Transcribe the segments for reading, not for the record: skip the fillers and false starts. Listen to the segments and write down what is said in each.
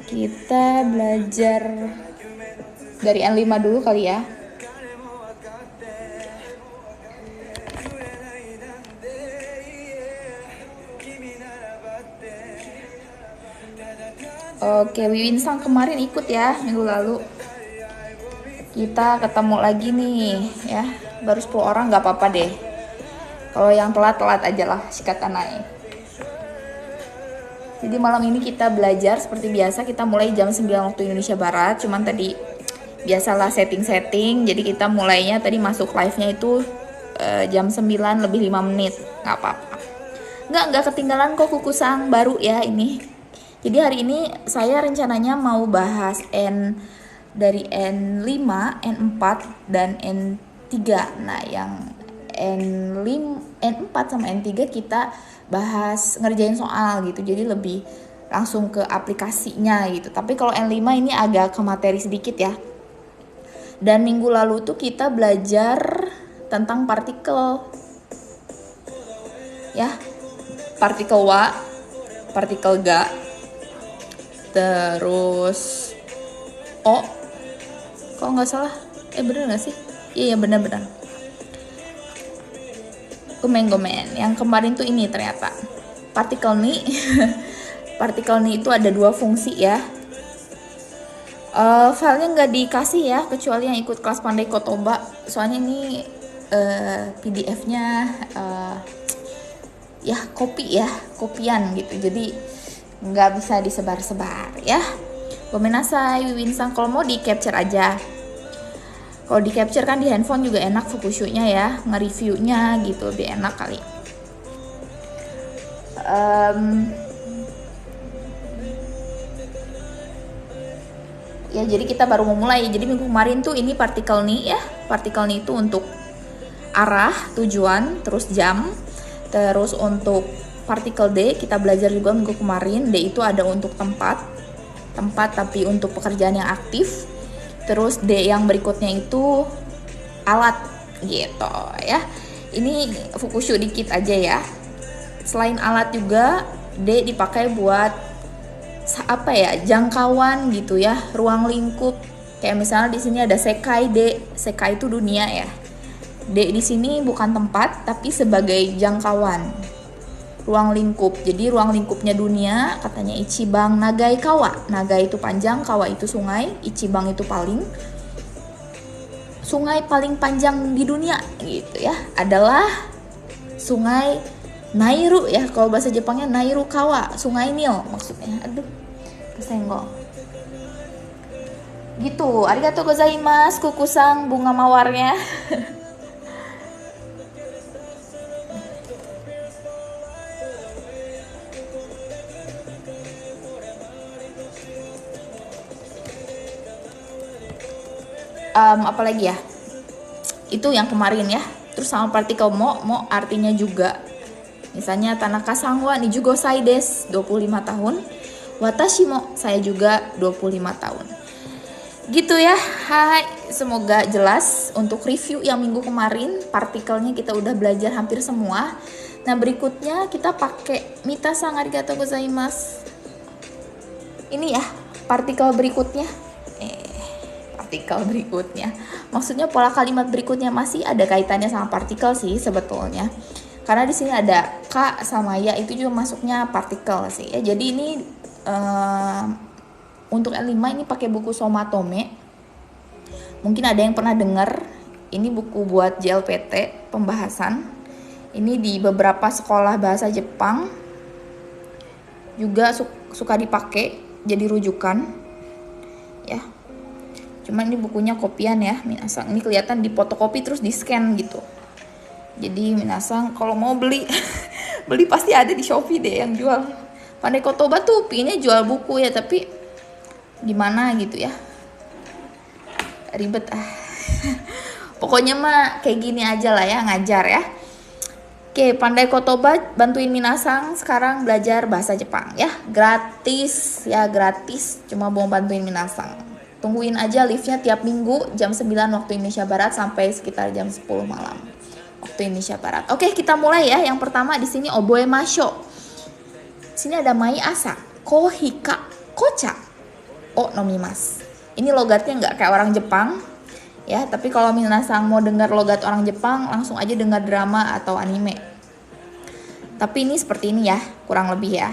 Kita belajar dari N5 dulu kali ya. Oke, Wiwin Sang kemarin ikut ya minggu lalu. Kita ketemu lagi nih ya. Baru 10 orang nggak apa-apa deh. Kalau yang telat aja lah sikatan naik. Jadi malam ini kita belajar seperti biasa, kita mulai jam 9 waktu Indonesia Barat. Cuman tadi biasalah setting-setting, jadi kita mulainya tadi masuk live-nya itu jam 9 lebih 5 menit. Nggak apa-apa. Nggak ketinggalan kok kukusang baru ya ini. Jadi hari ini saya rencananya mau bahas dari N5, N4, dan N3. Nah yang N4 sama N3 kita bahas ngerjain soal gitu, jadi lebih langsung ke aplikasinya gitu. Tapi kalau N5 ini agak ke materi sedikit ya. Dan minggu lalu tuh kita belajar tentang partikel ya, partikel wa, partikel ga, terus o, kalau nggak salah, bener nggak sih? Iya benar-benar. Gomen. Yang kemarin tuh ini ternyata partikel nih. Partikel nih itu ada 2 fungsi ya. Filenya nggak dikasih ya, kecuali yang ikut kelas Pandai Kotoba. Soalnya ini PDF-nya ya kopian gitu. Jadi nggak bisa disebar-sebar ya. Gomenasai, Wiwin Sang, kalau mau di capture aja. Kalau di capture kan di handphone juga enak Fukushu-nya ya, nge-reviewnya gitu lebih enak kali. Ya jadi kita baru mau mulai. Jadi minggu kemarin tuh ini partikel nih ya. Partikel nih itu untuk arah, tujuan, terus jam. Terus untuk partikel D kita belajar juga minggu kemarin. D itu ada untuk tempat tapi untuk pekerjaan yang aktif. Terus D yang berikutnya itu alat gitu ya. Ini Fukushu dikit aja ya. Selain alat juga D dipakai buat apa ya, jangkauan gitu ya, ruang lingkup. Kayak misalnya di sini ada sekai D. Sekai itu dunia ya. D di sini bukan tempat tapi sebagai jangkauan, ruang lingkup. Jadi ruang lingkupnya dunia, katanya Ichibang Nagai Kawa. Nagai itu panjang, Kawa itu sungai, Ichibang itu sungai paling panjang di dunia gitu ya, adalah sungai Nairu ya. Kalau bahasa Jepangnya Nairu Kawa, sungai Nil maksudnya. Aduh, kesenggol. Gitu, arigatou gozaimasu, kukusang, bunga mawarnya. Apalagi ya, itu yang kemarin ya. Terus sama partikel mo artinya juga, misalnya Tanaka Sangwa Nijugosai desu, 25 tahun. Watashi mo, saya juga 25 tahun. Gitu ya. Hai, semoga jelas. Untuk review yang minggu kemarin, partikelnya kita udah belajar hampir semua. Nah berikutnya kita pakai Mita-san arigatou gozaimasu. Ini ya partikel berikutnya. Partikel berikutnya, maksudnya pola kalimat berikutnya masih ada kaitannya sama partikel sih sebetulnya, karena di sini ada K sama ya, itu juga masuknya partikel sih ya. Jadi ini untuk N5 ini pakai buku Somatome. Mungkin ada yang pernah dengar, ini buku buat JLPT pembahasan. Ini di beberapa sekolah bahasa Jepang juga suka dipakai jadi rujukan ya. Cuman ini bukunya kopian ya, minasang. Ini kelihatan di fotokopi terus di scan gitu. Jadi minasang kalau mau beli beli pasti ada di Shopee deh yang jual. Pandai Kotoba tuh pinnya jual buku ya, tapi gimana gitu ya, ribet Pokoknya mah kayak gini aja lah ya, ngajar ya. Oke, Pandai Kotoba bantuin minasang sekarang belajar bahasa Jepang ya. Gratis ya, gratis. Cuma mau bantuin minasang. Tungguin aja live-nya tiap minggu jam 9 waktu Indonesia Barat sampai sekitar jam 10 malam waktu Indonesia Barat. Oke, kita mulai ya. Yang pertama di sini oboe masho. Sini ada mai asa, ko hika, kocha. o nomimasu. Ini logatnya nggak kayak orang Jepang ya, tapi kalau minasang mau dengar logat orang Jepang langsung aja dengar drama atau anime. Tapi ini seperti ini ya, kurang lebih ya.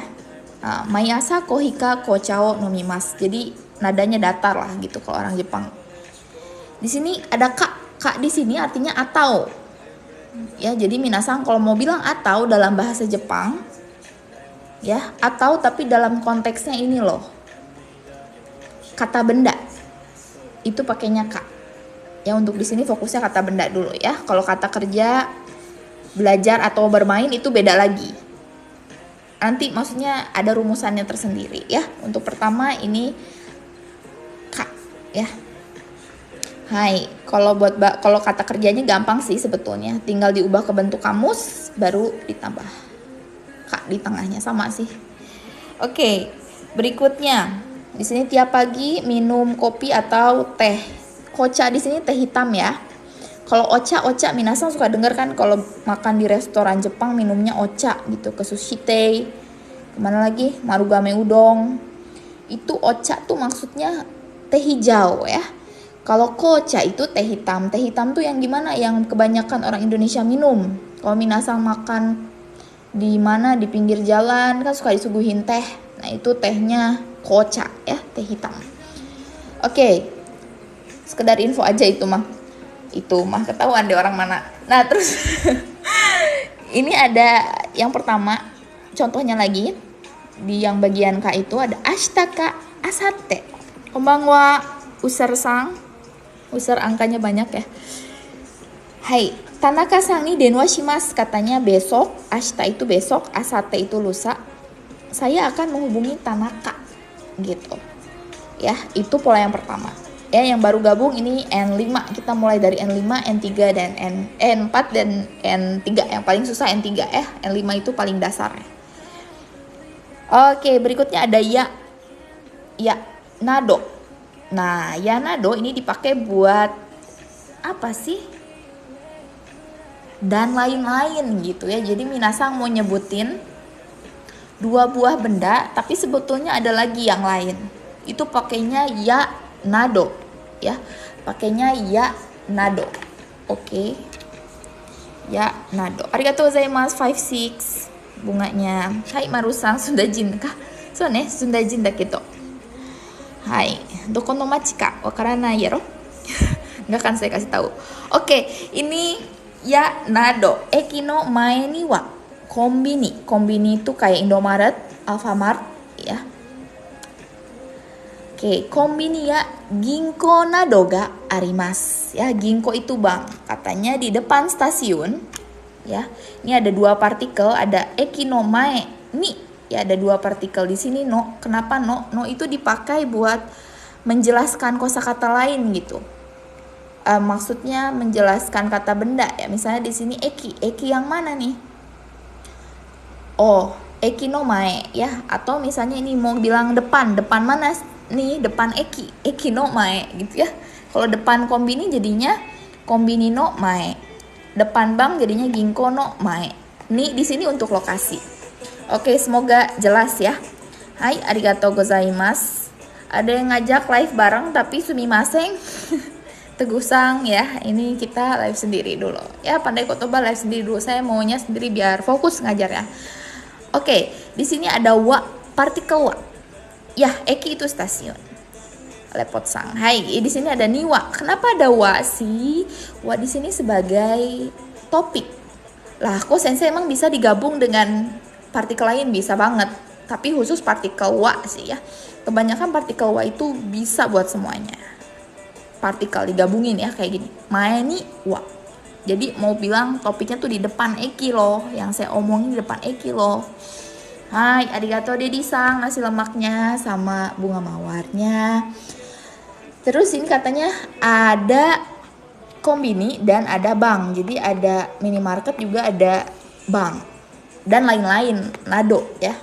Mayasa kohika kochao nomimasu. Jadi nadanya datar lah gitu kalau orang Jepang. Di sini ada kak. Kak di sini artinya atau. Ya, jadi minasang kalau mau bilang atau dalam bahasa Jepang ya, atau tapi dalam konteksnya ini loh. Kata benda. Itu pakainya kak. Ya, untuk di sini fokusnya kata benda dulu ya. Kalau kata kerja, belajar atau bermain itu beda lagi. Nanti maksudnya ada rumusannya tersendiri ya. Untuk pertama ini kak ya. Hai, kalau kata kerjanya gampang sih sebetulnya. Tinggal diubah ke bentuk kamus baru ditambah kak di tengahnya, sama sih. Oke, berikutnya. Di sini tiap pagi minum kopi atau teh. Kocha di sini teh hitam ya. Kalau ocha minasang suka denger kan kalau makan di restoran Jepang minumnya ocha gitu, ke sushi tei. Kemana lagi? Marugame udon. Itu ocha tuh maksudnya teh hijau ya. Kalau kocha itu teh hitam. Teh hitam tuh yang gimana? Yang kebanyakan orang Indonesia minum. Kalau minasang makan di mana di pinggir jalan kan suka disuguhin teh. Nah, itu tehnya kocha ya, teh hitam. Oke. Sekedar info aja itu mah. Itu mah ketahuan deh orang mana. Nah, terus ini ada yang pertama, contohnya lagi di yang bagian K itu ada ashitaka asate. Konbanwa usar-sang. Usar angkanya banyak ya. Hai, Tanaka-san ni denwa shimasu, katanya besok, ashita itu besok, asate itu lusa. Saya akan menghubungi Tanaka gitu. Ya, itu pola yang pertama. Ya, yang baru gabung ini N5. Kita mulai dari N5, N3 dan N4 dan N3. Yang paling susah N3 ya. N5 itu paling dasar. Oke, berikutnya ada ya. Ya, nado. Nah, ya nado ini dipakai buat apa sih? Dan lain-lain gitu ya. Jadi minasang mau nyebutin dua buah benda, tapi sebetulnya ada lagi yang lain. Itu pakainya ya nado. Ya, pakainya ya nado. Oke. Ya nado. Arigatou gozaimasu 56. Bunganya. Hai Marusang, Sundajin kah? So ne, Sundajin da kedo. Hai, doko no machi ka wakaranai yaro? Nggak kan saya kasih tahu. Oke, ini ya nado. Eki no mae ni wa kombini. Kombini itu kayak Indomaret, Alfamart ya. Oke, kombini ya ginko nado ga arimasu. Ya, ginko itu bank. Katanya di depan stasiun. Ya, ini ada dua partikel, ada eki no mae ni. Ya, ada dua partikel di sini no. Kenapa no? No itu dipakai buat menjelaskan kosakata lain gitu. Maksudnya menjelaskan kata benda ya. Misalnya di sini eki. Eki yang mana nih? Oh, eki no mae ya. Atau misalnya ini mau bilang depan. Depan mana? Nih depan eki no mae gitu ya. Kalau depan kombini jadinya kombini no mae. Depan bank jadinya ginko no mae. Nih di sini untuk lokasi. Oke, semoga jelas ya. Hai, arigatou gozaimasu. Ada yang ngajak live bareng tapi sumimasen. Tegusang ya. Ini kita live sendiri dulu. Ya, pandai kotoba live sendiri dulu. Saya maunya sendiri biar fokus ngajar ya. Oke, di sini ada wa, partikel wa. Ya, eki itu stasiun. Lepot sang. Hai, di sini ada niwa. Kenapa ada wa sih? Wa di sini sebagai topik. Lah, kok sensei emang bisa digabung dengan partikel lain? Bisa banget. Tapi khusus partikel wa sih ya. Kebanyakan partikel wa itu bisa buat semuanya. Partikel digabungin ya kayak gini. Mae ni wa. Jadi mau bilang topiknya tuh di depan eki loh. Yang saya omongin di depan eki loh. Hai, arigatou dedi-san, nasi lemaknya sama bunga mawarnya. Terus ini katanya ada kombini dan ada bank. Jadi ada minimarket juga ada bank. Dan lain-lain, nado ya.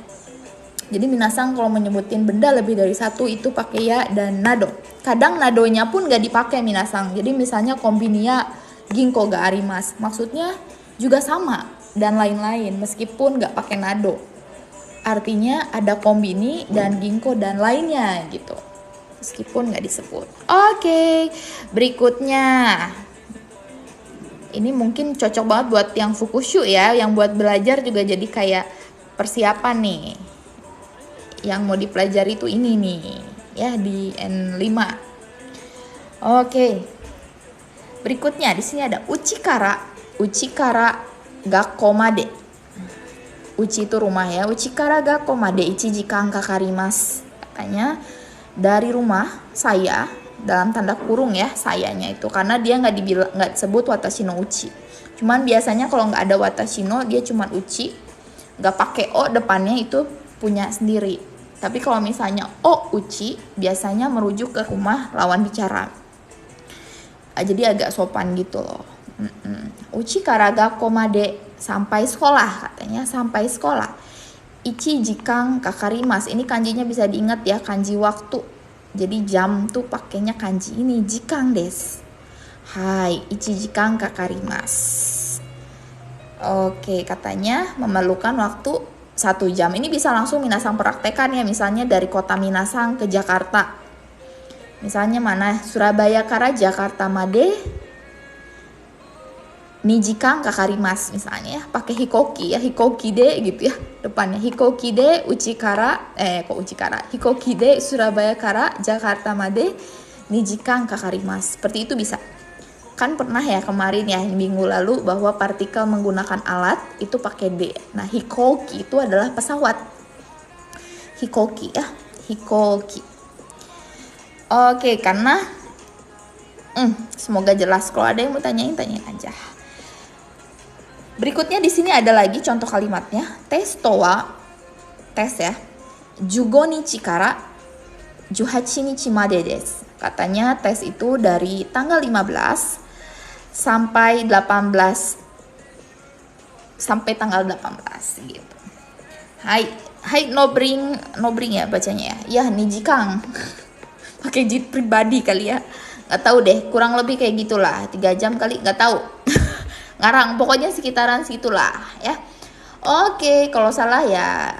Jadi minasang kalau menyebutin benda lebih dari satu itu pakai ya dan nado. Kadang nadonya pun gak dipakai minasang. Jadi misalnya kombini ya ginko ga arimasu. Maksudnya juga sama dan lain-lain meskipun gak pakai nado. Artinya ada kombini dan ginko dan lainnya gitu. meskipun nggak disebut. Oke, berikutnya ini mungkin cocok banget buat yang fukushu ya, yang buat belajar juga jadi kayak persiapan nih. Yang mau dipelajari itu ini nih ya di N5. Oke. Berikutnya di sini ada uchikara gakkomade. Uchi itu rumah ya. Uchikara gakkomade 1 jikan kakarimasu. Katanya dari rumah saya, dalam tanda kurung ya sayanya itu, karena dia nggak disebut watashi no uchi. Cuman biasanya kalau nggak ada watashi no, dia cuman uchi, nggak pakai o depannya, itu punya sendiri. Tapi kalau misalnya o uchi biasanya merujuk ke rumah lawan bicara. Jadi agak sopan gitu loh. Uchi kara gakkomade, sampai sekolah, katanya sampai sekolah. 1 jikan kakarimasu, ini kanjinya bisa diingat ya, kanji waktu. Jadi jam tuh pakainya kanji ini, jikan desu. Hai, 1 jikan kakarimasu. Oke, katanya memerlukan waktu 1 jam. Ini bisa langsung minasang praktekan ya, misalnya dari kota Minasang ke Jakarta. Misalnya mana? Surabaya kara Jakarta made 2 jikan kakarimasu misalnya ya, pakai hikoki ya, hikoki de gitu ya depannya, hikoki de hikoki de Surabaya kara Jakarta made 2 jikan kakarimasu. Seperti itu bisa. Kan pernah ya kemarin ya minggu lalu bahwa partikel menggunakan alat itu pakai d. Nah, hikoki itu adalah pesawat. Hikoki ya, hikoki. Oke, karena semoga jelas. Kalau ada yang mau tanyain aja. Berikutnya di sini ada lagi contoh kalimatnya. Tes towa, tes ya. 15 nichi kara 18 nichi made desu. Katanya tes itu dari tanggal 15 sampai 18 sampai tanggal 18 gitu. Hai no bring ya bacanya ya. Ya, nijikang. Pakai jit pribadi kali ya, nggak tahu deh, kurang lebih kayak gitulah, 3 jam kali, nggak tahu. Ngarang, pokoknya sekitaran situlah ya. Oke, kalau salah ya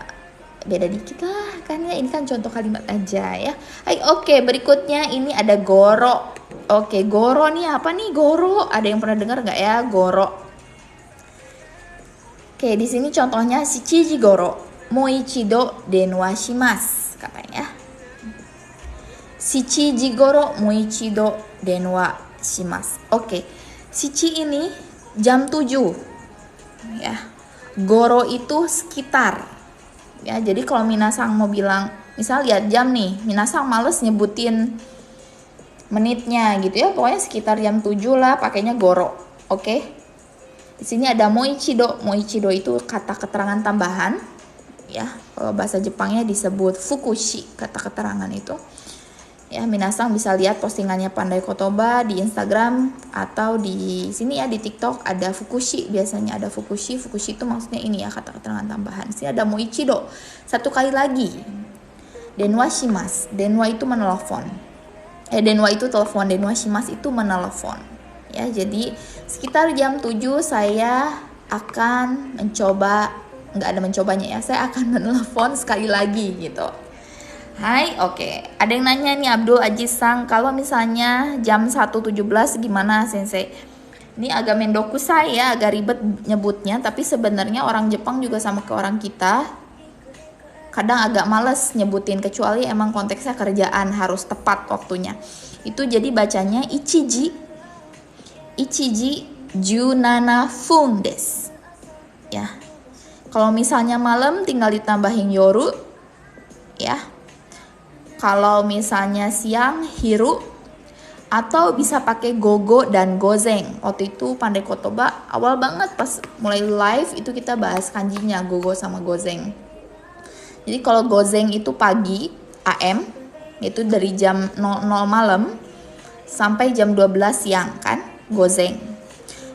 beda dikit lah, kan ya ini kan contoh kalimat aja ya. Hai, oke, berikutnya ini ada goro. Oke, goro nih apa nih goro? Ada yang pernah dengar nggak ya goro? Oke, di sini contohnya shichiji goro moichido denwa shimasu katanya. Shichiji goro moichido denwa shimasu. Oke. Shichi ini jam 7. Ya. Goro itu sekitar. Ya, jadi kalau minasang mau bilang, misal lihat jam nih, minasang males nyebutin menitnya gitu ya. Pokoknya sekitar jam 7 lah, pakainya goro. Oke. Di sini ada moichido. Moichido itu kata keterangan tambahan. Ya, kalau bahasa Jepangnya disebut fukushi, kata keterangan itu. Ya, minasang bisa lihat postingannya Pandai Kotoba di Instagram atau di sini ya di TikTok ada fukushi, biasanya ada fukushi. Fukushi itu maksudnya ini ya, kata keterangan tambahan. Sini ada moichido. 1 kali lagi. Denwa shimasu. Denwa itu menelpon. Denwa itu telepon, denwa shimasu itu menelpon. Ya, jadi sekitar jam 7 saya akan mencoba, nggak ada mencobanya ya, saya akan menelpon sekali lagi gitu. Hai, oke. Ada yang nanya nih, Abdul Aziz Sang, kalau misalnya jam 1.17 gimana Sensei? Ini agak mendoku saya, agak ribet nyebutnya, tapi sebenarnya orang Jepang juga sama ke orang kita. Kadang agak males nyebutin, kecuali emang konteksnya kerjaan, harus tepat waktunya. Itu jadi bacanya ichiji junana fun desu. Ya. Kalau misalnya malam tinggal ditambahin yoru, ya. Kalau misalnya siang, hiru, atau bisa pakai gogo dan gozeng. Waktu itu Pandai Kotoba awal banget pas mulai live itu kita bahas kanjinya gogo sama gozeng. Jadi kalau gozeng itu pagi, AM, itu dari jam 00 malam sampai jam 12 siang kan, gozeng.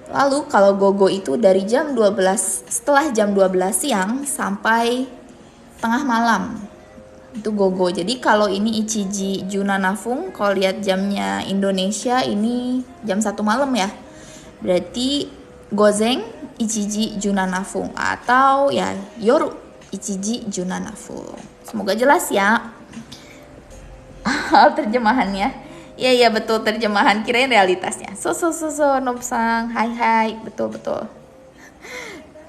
Lalu kalau gogo itu dari jam 12, setelah jam 12 siang sampai tengah malam. Itu gogo. Jadi kalau ini ichiji junanafung, kalau lihat jamnya Indonesia ini jam 1 malam ya. Berarti gozeng ichiji junanafung atau ya yoru ichiji junanafung. Semoga jelas ya. Terjemahannya. Iya iya betul, terjemahan, kirain realitasnya. Nopsang, hai, betul.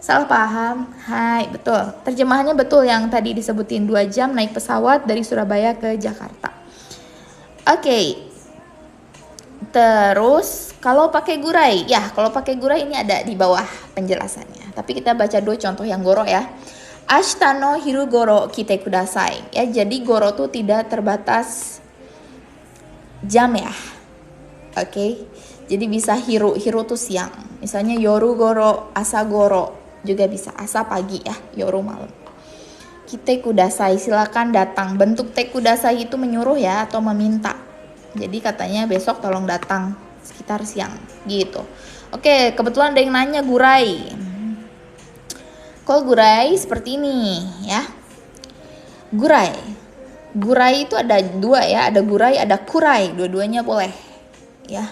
Salah paham, hai, betul. Terjemahannya betul yang tadi disebutin, 2 jam naik pesawat dari Surabaya ke Jakarta. Oke. Terus kalau pakai gurai, ya kalau pakai gurai ini ada di bawah penjelasannya. Tapi kita baca dulu contoh yang goro ya. Ashita no hiru goro kite kudasai. Ya, jadi goro tuh tidak terbatas jam ya. Oke. Jadi bisa hiru tuh siang. Misalnya yoru goro, asa goro juga bisa, asa pagi ya, yoru malam. Kite kudasai, silakan datang. Bentuk te kudasai itu menyuruh ya atau meminta. Jadi katanya besok tolong datang sekitar siang gitu. Oke, kebetulan ada yang nanya gurai. Kalau gurai seperti ini ya. Gurai itu ada 2 ya, ada gurai, ada kurai, dua-duanya boleh ya.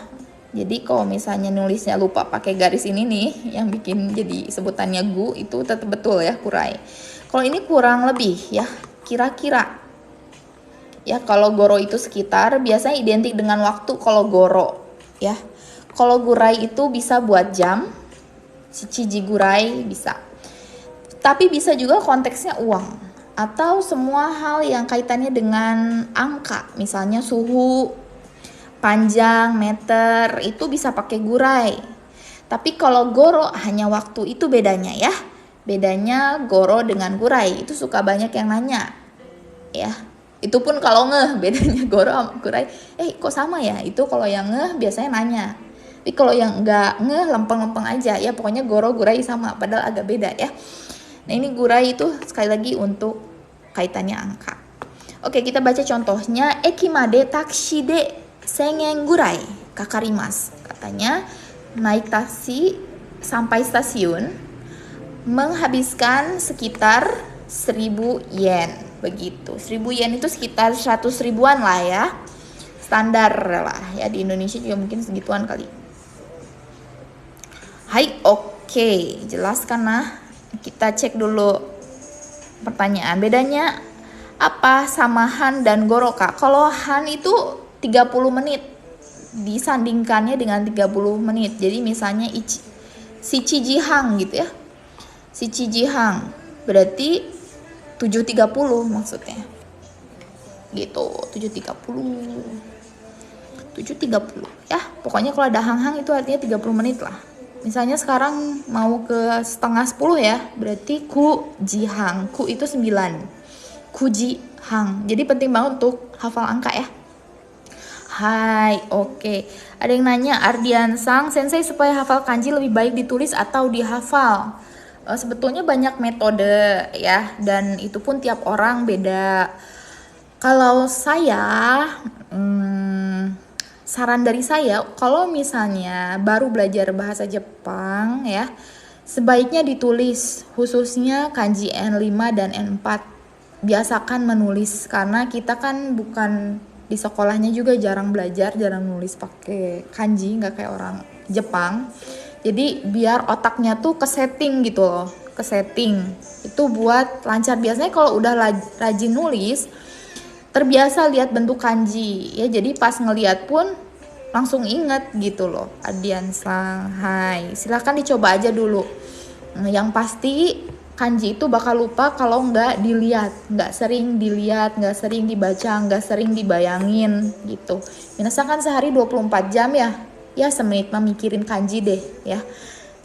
Jadi kalau misalnya nulisnya lupa pakai garis ini nih, yang bikin jadi sebutannya gu, itu tetap betul ya, kurai. Kalau ini kurang lebih ya, kira-kira. Ya, kalau goro itu sekitar, biasanya identik dengan waktu kalau goro ya. Kalau gurai itu bisa buat jam, shichiji gurai bisa. Tapi bisa juga konteksnya uang atau semua hal yang kaitannya dengan angka, misalnya suhu, panjang, meter, itu bisa pakai gurai. Tapi kalau goro hanya waktu, itu bedanya ya. Bedanya goro dengan gurai, itu suka banyak yang nanya ya. Itu pun kalau ngeh bedanya goro sama gurai. Kok sama ya? Itu kalau yang ngeh biasanya nanya. Tapi kalau yang enggak ngeh, lempeng-lempeng aja ya, pokoknya goro gurai sama, padahal agak beda ya. Nah, ini gurai itu sekali lagi untuk kaitannya angka. Oke, kita baca contohnya. Ekimade taksi de 1000 yen gurai kakarimas. Katanya naik taksi sampai stasiun menghabiskan sekitar 1000 yen. Begitu. 1000 yen itu sekitar 100 ribuan lah ya. Standar lah ya, di Indonesia juga mungkin segituan kali. Hai, oke. Jelaskan nah. Kita cek dulu pertanyaan. Bedanya apa sama han dan goroka? Kalau han itu 30 menit, disandingkannya dengan 30 menit. Jadi misalnya shichiji hang gitu ya. Shichiji hang berarti 7.30 maksudnya. Gitu, 7.30 ya. Pokoknya kalau ada hang-hang itu artinya 30 menit lah. Misalnya sekarang mau ke setengah 10 ya, berarti ku ji hang. Ku itu 9. Ku ji hang. Jadi penting banget untuk hafal angka ya. Hai, oke. Ada yang nanya, Ardian Sang, Sensei supaya hafal kanji lebih baik ditulis atau dihafal? Sebetulnya banyak metode ya, dan itu pun tiap orang beda. Kalau saya, saran dari saya, kalau misalnya baru belajar bahasa Jepang ya, sebaiknya ditulis, khususnya kanji N5 dan N4. Biasakan menulis, karena kita kan bukan di sekolahnya juga jarang belajar, jarang nulis pakai kanji, nggak kayak orang Jepang. Jadi biar otaknya tuh kesetting gitu loh, kesetting itu buat lancar. Biasanya kalau udah rajin nulis, terbiasa lihat bentuk kanji ya, jadi pas ngeliat pun langsung inget gitu loh. Adian Shanghai, silahkan dicoba aja dulu. Yang pasti kanji itu bakal lupa kalau nggak dilihat, nggak sering dilihat, nggak sering dibaca, nggak sering dibayangin gitu. Misalkan sehari 24 jam ya semenit memikirin kanji deh ya.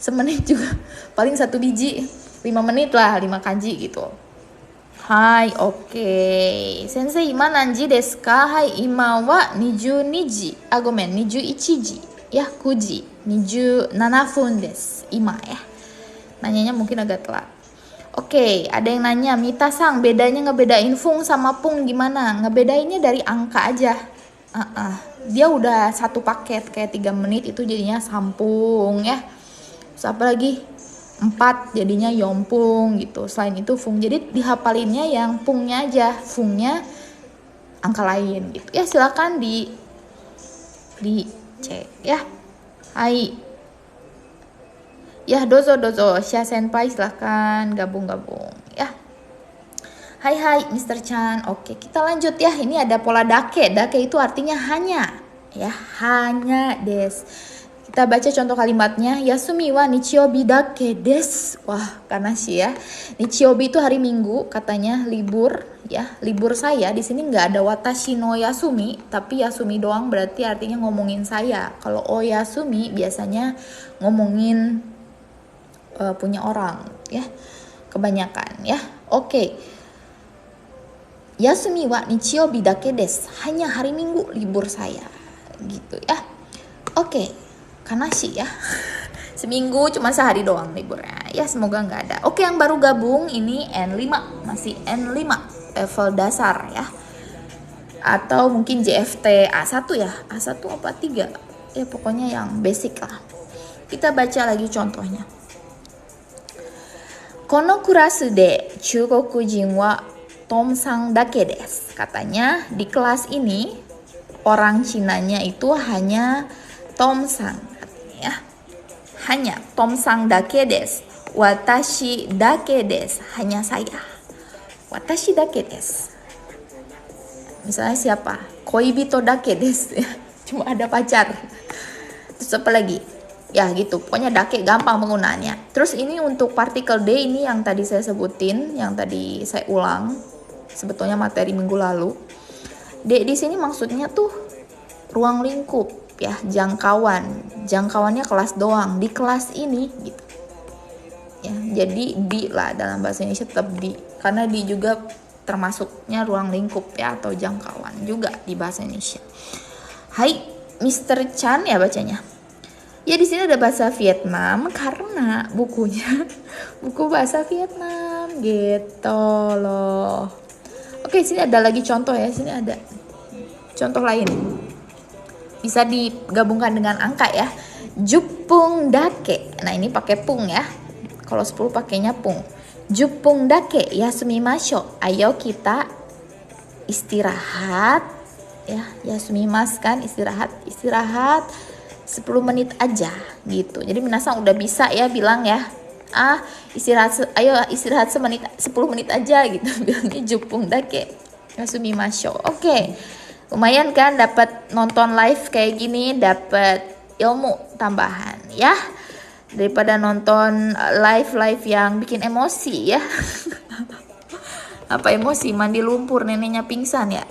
Semenit juga paling 1 biji, 5 menit lah 5 kanji gitu. Hai, oke. Sensei, ima nanji desu ka? Hai, ima wa 22 21 ya, kuji 27 分 desu. Ima ya. Nanyanya mungkin agak telat. Oke, ada yang nanya, Mita Sang, bedanya ngebedain fung sama pung gimana? Ngebedainnya dari angka aja. Dia udah satu paket, kayak 3 menit itu jadinya sampung ya. Terus apa lagi? 4 jadinya yompung gitu. Selain itu fung, jadi dihapalinnya yang pungnya aja, fungnya angka lain gitu. Ya silakan dicek ya. Hai. Ya dozo, Sya Senpai, silahkan gabung ya. Hai hai Mr. Chan. Oke, kita lanjut ya. Ini ada pola dake. Dake itu artinya hanya. Ya, hanya des. Kita baca contoh kalimatnya. Yasumi wa nichiobi dake des. Wah, karena sih ya. Nichiobi itu hari Minggu, katanya libur ya. Libur saya. Di sini nggak ada watashi no yasumi, tapi yasumi doang berarti artinya ngomongin saya. Kalau oyasumi biasanya ngomongin punya orang ya. Kebanyakan ya. Oke. Yasumi wa nichiobi dake desu. Hanya hari Minggu libur saya. Gitu ya. Oke. Kanashi ya. Seminggu cuma sehari doang liburnya. Ya semoga nggak ada. Oke, yang baru gabung ini N5. Masih N5. Level dasar ya. Atau mungkin JFT A1 ya. A1 apa 3? Ya pokoknya yang basic lah. Kita baca lagi contohnya. Kono kurasu de Chugokujin wa Tomsang dake desu. Katanya di kelas ini orang Cinanya itu hanya Tomsang, ya. Hanya Tomsang dake desu. Watashi dake desu. Hanya saya. Watashi dake desu. Misalnya siapa? Koibito dake desu. Cuma ada pacar. Terus apa lagi? Ya gitu, pokoknya dake gampang penggunaannya. Terus ini untuk partikel D ini yang tadi saya sebutin, yang tadi saya ulang. Sebetulnya materi minggu lalu. D di sini maksudnya tuh ruang lingkup ya, jangkauan. Jangkauannya kelas doang, di kelas ini gitu. Ya, jadi di lah dalam bahasa Indonesia tetap di, karena di juga termasuknya ruang lingkup ya atau jangkauan juga di bahasa Indonesia. Hai Mr. Chan ya bacanya. Ya di sini ada bahasa Vietnam karena bukunya buku bahasa Vietnam gitu loh. Oke, sini ada lagi contoh ya. Sini ada contoh lain. Bisa digabungkan dengan angka ya. Jupung dake. Nah, ini pakai pung ya. Kalau 10 pakainya pung. Jupung dake yasumimasho. Ayo kita istirahat ya. Yasumimas kan istirahat. Istirahat 10 menit aja gitu. Jadi minasan udah bisa ya bilang ya. Ayo istirahat 10 menit aja gitu. Bilangnya jupung dake yasumimasho. Oke. Lumayan kan dapat nonton live kayak gini, dapat ilmu tambahan ya. Daripada nonton live yang bikin emosi ya. Apa emosi? Mandi lumpur neneknya pingsan ya.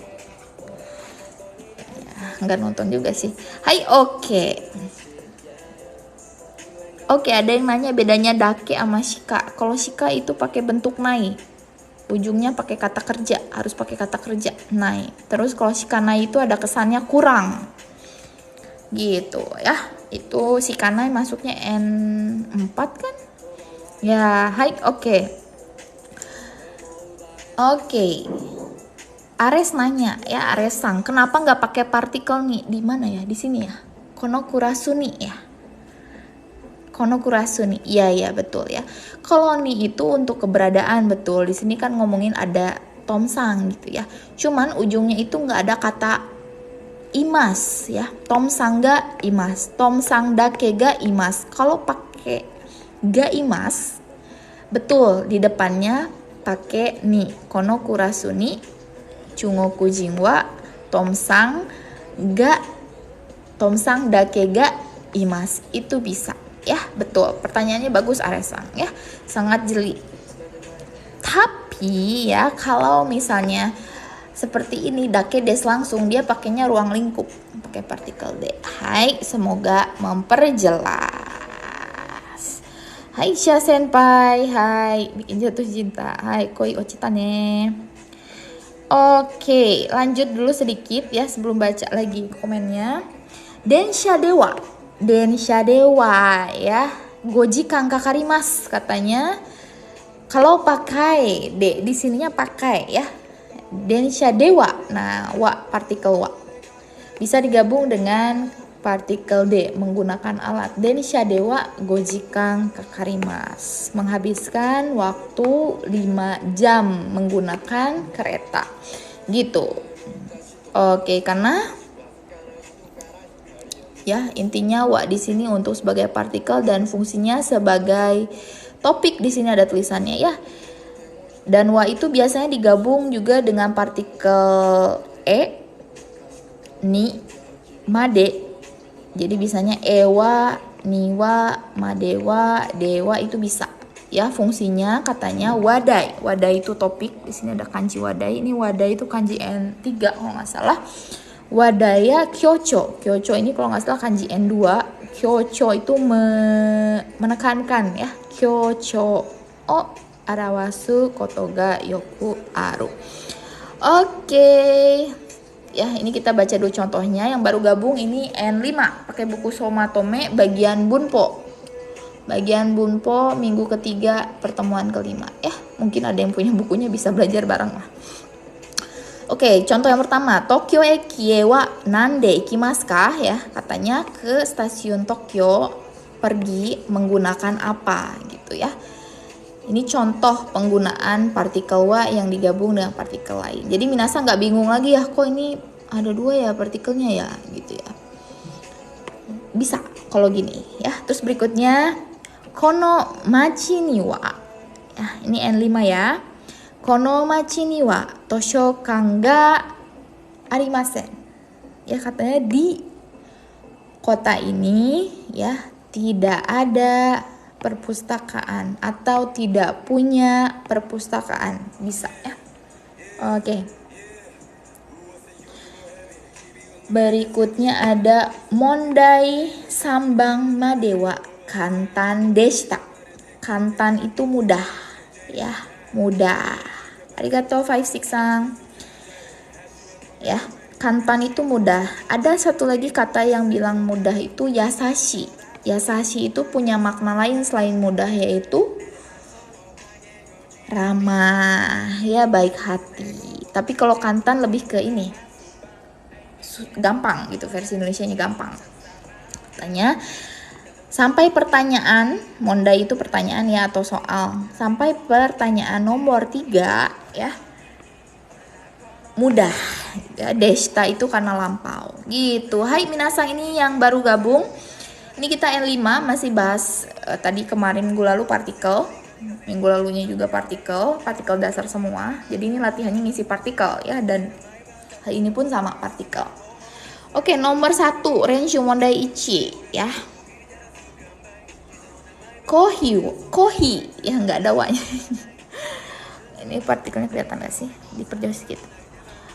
Nggak nonton juga sih. Hai, oke. Oke, ada yang nanya bedanya dake sama shika. Kalau shika itu pakai bentuk nai. Ujungnya pakai kata kerja, harus pakai kata kerja nai. Terus kalau shika nai itu ada kesannya kurang. Gitu ya. Itu shika nai masuknya N4 kan? Ya, hai, oke. Oke. Ares nanya ya, Aresang, kenapa nggak pakai partikel nih? Di mana ya? Di sini ya. Kono kurasuni ya. Kono kurasuni. Iya betul ya. Kalau nih itu untuk keberadaan betul. Di sini kan ngomongin ada tomsang gitu ya. Cuman ujungnya itu nggak ada kata imas ya. Tomsang ga imas. Tomsang dake ga imas. Kalau pakai ga imas, betul di depannya pakai ni. Kono kurasuni Chungoku jinwa tomsang dake ga imas. Itu bisa ya, betul. Pertanyaannya bagus Aresang ya, sangat jeli. Tapi ya kalau misalnya seperti ini dake des langsung, dia pakainya ruang lingkup, pakai partikel D. Hai, semoga memperjelas. Hai Sha senpai, hai bikin jatuh cinta. Hai koi ochita ne. Oke, lanjut dulu sedikit ya sebelum baca lagi komennya. Densha dewa ya. Goji kan kakarimas katanya. Kalau pakai D di sininya pakai ya. Densha dewa. Nah, wa partikel wa. Bisa digabung dengan partikel D menggunakan alat. Densha dewa gojikan kakarimas. Menghabiskan waktu 5 jam menggunakan kereta. Gitu. Oke, karena ya intinya wa di sini untuk sebagai partikel dan fungsinya sebagai topik. Di sini ada tulisannya ya. Dan wa itu biasanya digabung juga dengan partikel e, ni, made. Jadi bisanya ewa, niwa, madewa, dewa itu bisa. Ya, fungsinya katanya wadai. Wadai itu topik. Di sini ada kanji wadai. Ini wadai itu kanji N3 kalau nggak salah. Wadaya kyocho. Kyocho ini kalau nggak salah kanji N2. Kyocho itu menekankan ya. Kyocho o arawasu koto ga yoku aru. Oke. Ya, ini kita baca dulu contohnya. Yang baru gabung ini N5 pakai buku Somatome bagian bunpo. Bagian bunpo minggu ketiga pertemuan kelima. Ya, mungkin ada yang punya bukunya bisa belajar bareng lah. Oke, contoh yang pertama, Tokyo Eki wa nande ikimasu ka? Ya, katanya ke stasiun Tokyo pergi menggunakan apa gitu ya. Ini contoh penggunaan partikel wa yang digabung dengan partikel lain. Jadi minasan nggak bingung lagi ya, kok ini ada dua ya partikelnya ya gitu ya. Bisa kalau gini ya. Terus berikutnya, kono machi ni wa. Ya, ini N5 ya. Kono machi ni wa toshokan ga arimasen. Ya, katanya di kota ini ya tidak ada perpustakaan atau tidak punya perpustakaan. Bisa ya. Oke. Berikutnya ada mondai sambang madewa kantan deshita. Kantan itu mudah ya, mudah. Arigato 56-san. Ya, kantan itu mudah. Ada satu lagi kata yang bilang mudah itu yasashi. Yasashi itu punya makna lain selain mudah, yaitu ramah, ya, baik hati. Tapi kalau kantan lebih ke ini, gampang gitu, versi Indonesianya gampang. Tanya, sampai pertanyaan, mondai itu pertanyaan ya atau soal. Sampai pertanyaan nomor 3 ya, mudah. Ya, deshita itu karena lampau. Gitu. Hai minasang, ini yang baru gabung. Ini kita N5 masih bahas tadi kemarin minggu lalu partikel. Minggu lalunya juga partikel dasar semua. Jadi ini latihannya ngisi partikel ya, dan hari ini pun sama partikel. Oke, nomor 1 Renshu mondai ichi ya. Kohi ya, nggak ada wanya. Ini partikelnya kelihatan nggak sih? Diperjauh sedikit.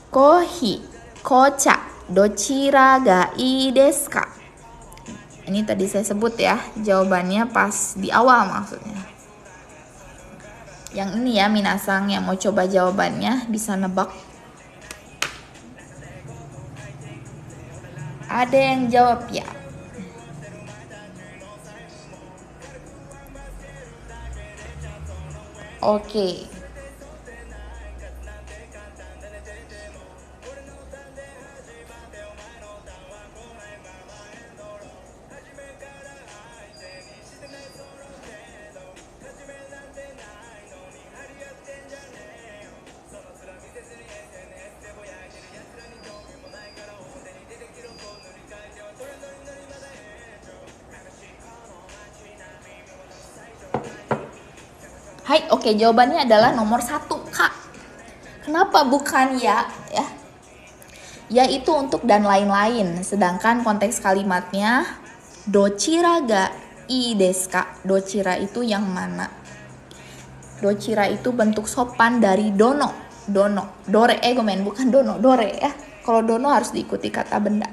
Kohi, kocha, dochira ga ii desu ka? Ini tadi saya sebut ya, jawabannya pas di awal maksudnya. Yang ini ya, minasang yang mau coba jawabannya bisa nebak. Ada yang jawab ya? Oke. Hai, oke, jawabannya adalah nomor 1 Kak. Kenapa bukan ya? Ya itu untuk dan lain-lain. Sedangkan konteks kalimatnya dochira ga ii desu ka? Dochira itu yang mana? Dochira itu bentuk sopan dari dono. Dore, bukan dono, dore ya. Kalau dono harus diikuti kata benda.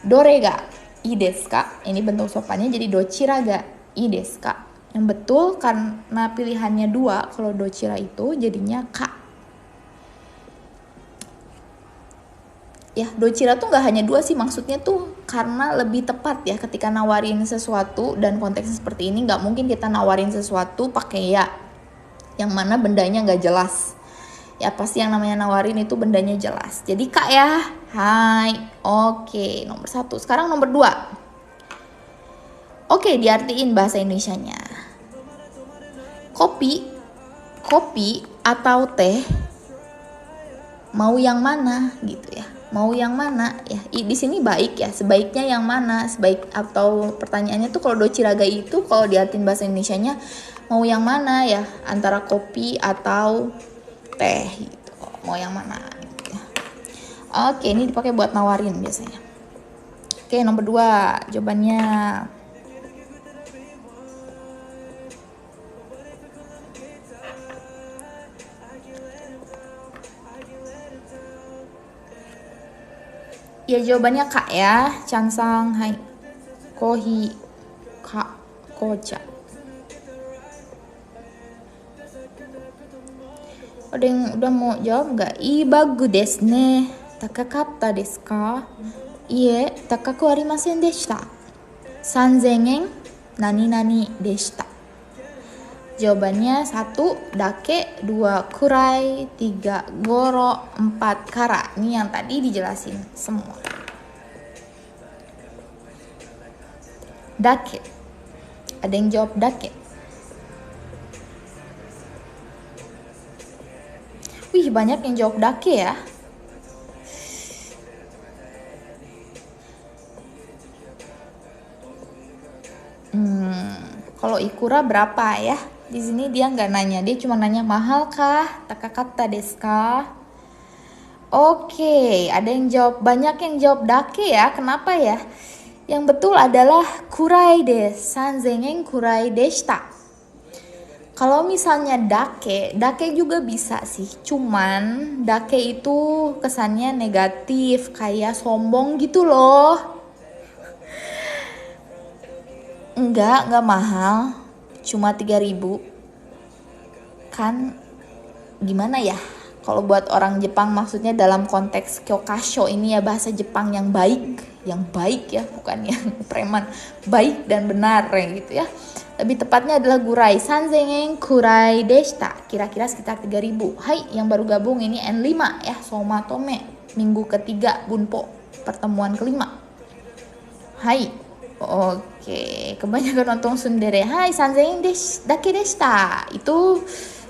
Dore ga ii desu ka? Ini bentuk sopannya, jadi dochira ga ii desu ka? Yang betul karena pilihannya 2, kalau dochira itu jadinya ka. Ya, dochira tuh nggak hanya 2 sih, maksudnya tuh karena lebih tepat ya ketika nawarin sesuatu dan konteksnya seperti ini. Nggak mungkin kita nawarin sesuatu pakai ya, yang mana bendanya nggak jelas. Ya pasti yang namanya nawarin itu bendanya jelas. Jadi Kak ya. Hai. Oke, nomor 1. Sekarang nomor 2. Oke, diartiin bahasa Indonesianya. Kopi atau teh, mau yang mana gitu ya. Mau yang mana ya? Di sini baik ya, sebaiknya yang mana? Sebaik atau pertanyaannya tuh kalau dochiraga itu kalau diartin bahasa Indonesianya mau yang mana ya? Antara kopi atau teh gitu. Mau yang mana gitu ya. Oke, ini dipakai buat nawarin biasanya. Oke, nomor 2 jawabannya. Ya jawabannya Kak ya, Chansang hai kohi Kak koja. Ada yang udah mau jawab nggak? Bagus desu ne. Takakatta desu ka? Iye, takaku arimasen deshita. 3000 yen nani nani deshita. Jawabannya 1 dake, 2 kurai, 3 goro, 4 kara. Ini yang tadi dijelasin semua. Dake. Ada yang jawab dake. Wih, banyak yang jawab dake ya. Kalau ikura berapa ya? Di sini dia nggak nanya, dia cuma nanya mahal kah? Takakatta desu ka? Oke, ada yang jawab, banyak yang jawab dake ya. Kenapa ya? Yang betul adalah kurai desu. 3000 yen kurai deshita. Kalau misalnya dake juga bisa sih. Cuman dake itu kesannya negatif, kayak sombong gitu loh. Enggak mahal, cuma 3000. Kan gimana ya? Kalau buat orang Jepang maksudnya dalam konteks kyokasho ini ya bahasa Jepang yang baik ya, bukan yang preman, baik dan benar ya gitu ya. Lebih tepatnya adalah gurai. 3000 yen kurai deshita. Kira-kira sekitar 3000. Hai, yang baru gabung ini N5 ya, Somatome. Minggu ketiga Bunpo, pertemuan kelima. Hai. Oke, kebanyakan nonton tsundere. Hai, 3000 yen dake deshita. Itu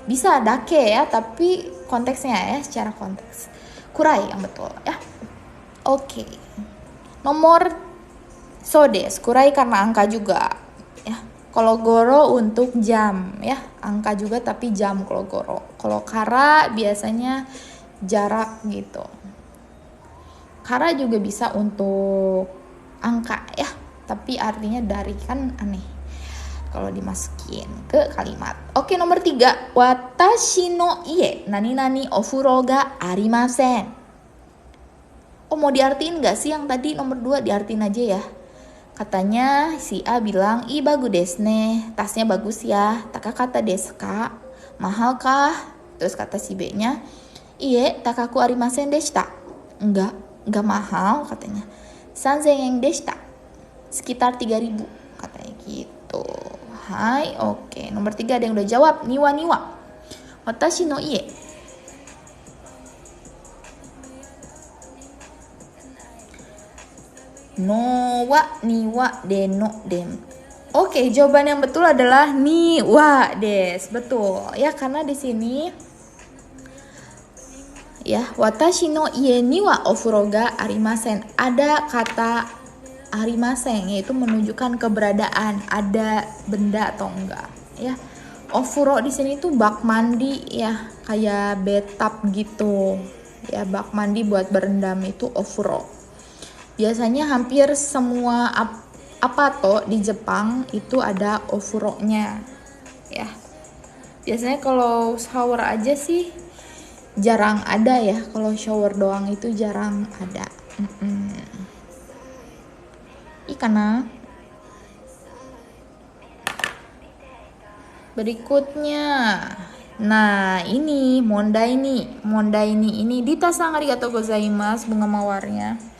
bisa dake ya, tapi konteksnya ya, secara konteks. Kurai yang betul ya. Oke. Nomor so desu, kurai karena angka juga ya. Kalau goro untuk jam ya, angka juga tapi jam kalau goro. Kalau kara biasanya jarak gitu. Kara juga bisa untuk angka ya, tapi artinya dari, kan aneh kalau dimasukin ke kalimat. Oke, nomor 3. Watashi no ie nani nani ofuro ga arimasen. Oh, mau diartiin gak sih yang tadi nomor 2? Diartiin aja ya. Katanya si A bilang, bagus desu ne, tasnya bagus ya. Takakata desu ka? Mahal kah? Terus kata si B nya, iye takaku arimasen deshita. Enggak mahal katanya. 3000 yen deshita. Sekitar 3000 katanya gitu. Hai, oke. Nomor 3 ada yang udah jawab. Niwa. Watashi no ie. No wa niwa de no dem. Oke, jawaban yang betul adalah niwa des. Betul ya, karena di sini ya, watashi no ie ni wa ofuro ga arimasen. Ada kata arimasen, yaitu menunjukkan keberadaan, ada benda atau enggak ya. Ofuro di sini tuh bak mandi ya, kayak bathtub gitu ya, bak mandi buat berendam itu ofuro. Biasanya hampir semua apato di Jepang itu ada ofuro-nya ya. Biasanya kalau shower aja sih jarang ada ya, kalau shower doang itu jarang ada. Ikana. Berikutnya, nah ini mondai ini ditasang arigatou gozaimasu, bunga mawarnya.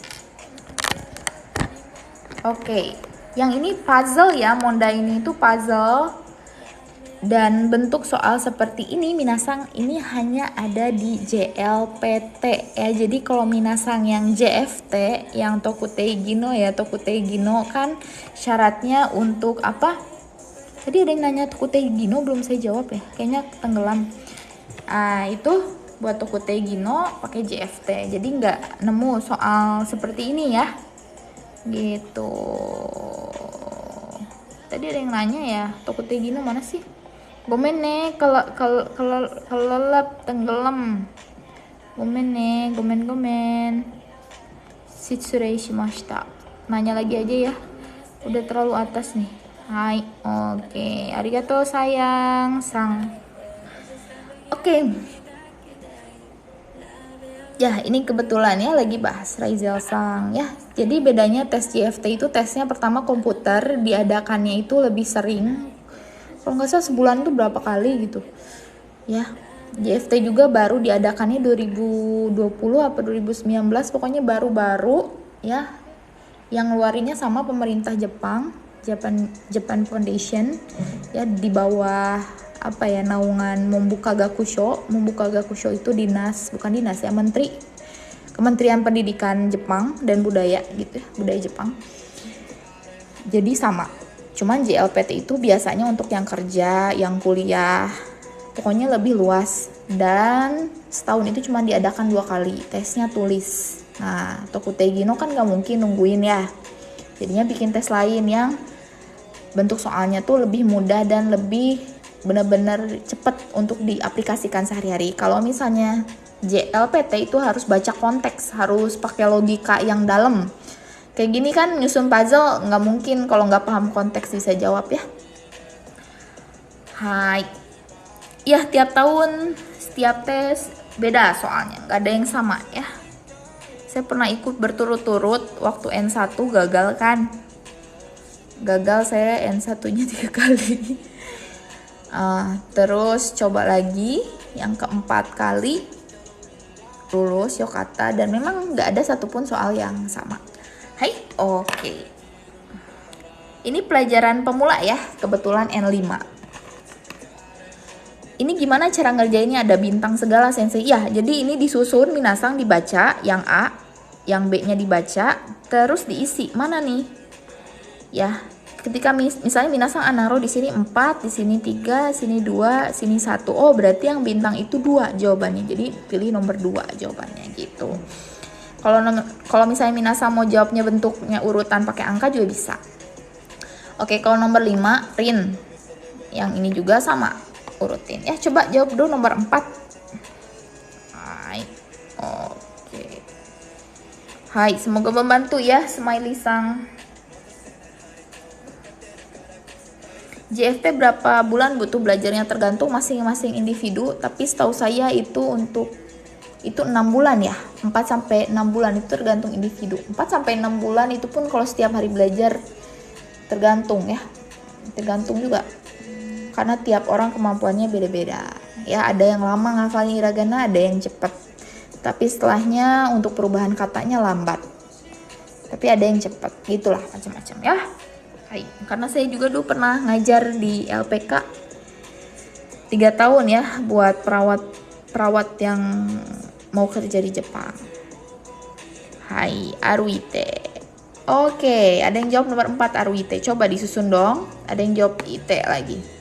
Oke, yang ini puzzle ya, mondai ini itu puzzle dan bentuk soal seperti ini minasang ini hanya ada di JLPT ya. Jadi kalau minasang yang JFT, yang Tokutei Gino ya, Tokutei Gino kan syaratnya untuk apa? Tadi ada yang nanya Tokutei Gino, belum saya jawab ya, kayaknya tenggelam. Itu buat Tokutegi no pakai JFT. Jadi nggak nemu soal seperti ini ya. Gitu. Tadi ada yang nanya ya, Tokutegi no mana sih? Gomen ne, kelelap tenggelam. Gomen ne, gomen. Shitsurei shimashita. Nanya lagi aja ya. Udah terlalu atas nih. Hai, oke. Arigato sayang, sang. Oke. Ya, ini kebetulan ya lagi bahas Raizel Sang ya. Jadi bedanya tes JFT itu tesnya pertama komputer, diadakannya itu lebih sering. Kalau nggak salah sebulan tuh berapa kali gitu. Ya. JFT juga baru diadakannya 2020 apa 2019, pokoknya baru-baru ya. Yang ngeluarinnya sama pemerintah Jepang, Japan Foundation ya, di bawah apa ya, naungan Mombuka Gakusho. Mombuka Gakusho itu Kementerian Pendidikan Jepang dan budaya gitu ya, budaya Jepang. Jadi sama. Cuman JLPT itu biasanya untuk yang kerja, yang kuliah, pokoknya lebih luas. Dan setahun itu cuma diadakan 2 kali, tesnya tulis. Nah, Tokutegi no kan gak mungkin nungguin ya. Jadinya bikin tes lain yang bentuk soalnya tuh lebih mudah dan lebih benar-benar cepet untuk diaplikasikan sehari-hari. Kalau misalnya JLPT itu harus baca konteks, harus pakai logika yang dalam. Kayak gini kan nyusun puzzle nggak mungkin kalau nggak paham konteks bisa jawab ya. Hai. Ya, tiap tahun setiap tes beda soalnya, nggak ada yang sama ya. Saya pernah ikut berturut-turut waktu N1 gagal kan. Gagal saya N1-nya 3 kali. Terus coba lagi yang keempat kali lulus Yokata dan memang nggak ada satupun soal yang sama. Hai, oke. Ini pelajaran pemula ya, kebetulan N5. Ini gimana cara ngerjainnya, ada bintang segala sensei. Ya, jadi ini disusun, minasang dibaca, yang A, yang B-nya dibaca, terus diisi. Mana nih? Ya, ketika misalnya minasang naruh di sini 4, di sini 3, sini 2, sini 1. Oh, berarti yang bintang itu 2 jawabannya. Jadi pilih nomor 2 jawabannya gitu. Kalau misalnya minasang mau jawabnya bentuknya urutan pakai angka juga bisa. Oke, kalau nomor 5 Rin. Yang ini juga sama, urutin. Ya, coba jawab dulu nomor 4. Hai. Oke. Hai, semoga membantu ya, Smiley Sang. JFT berapa bulan butuh belajarnya tergantung masing-masing individu, tapi setahu saya itu 6 bulan ya. 4 sampai 6 bulan itu tergantung individu. 4 sampai 6 bulan itu pun kalau setiap hari belajar tergantung ya. Tergantung juga. Karena tiap orang kemampuannya beda-beda. Ya, ada yang lama ngafalin hiragana, ada yang cepat. Tapi setelahnya untuk perubahan katanya lambat. Tapi ada yang cepat. Gitulah macam-macam ya. Hai, karena saya juga dulu pernah ngajar di LPK 3 tahun ya buat perawat yang mau kerja di Jepang. Hai, Aruite. Oke, ada yang jawab nomor 4 Aruite. Coba disusun dong. Ada yang jawab IT lagi.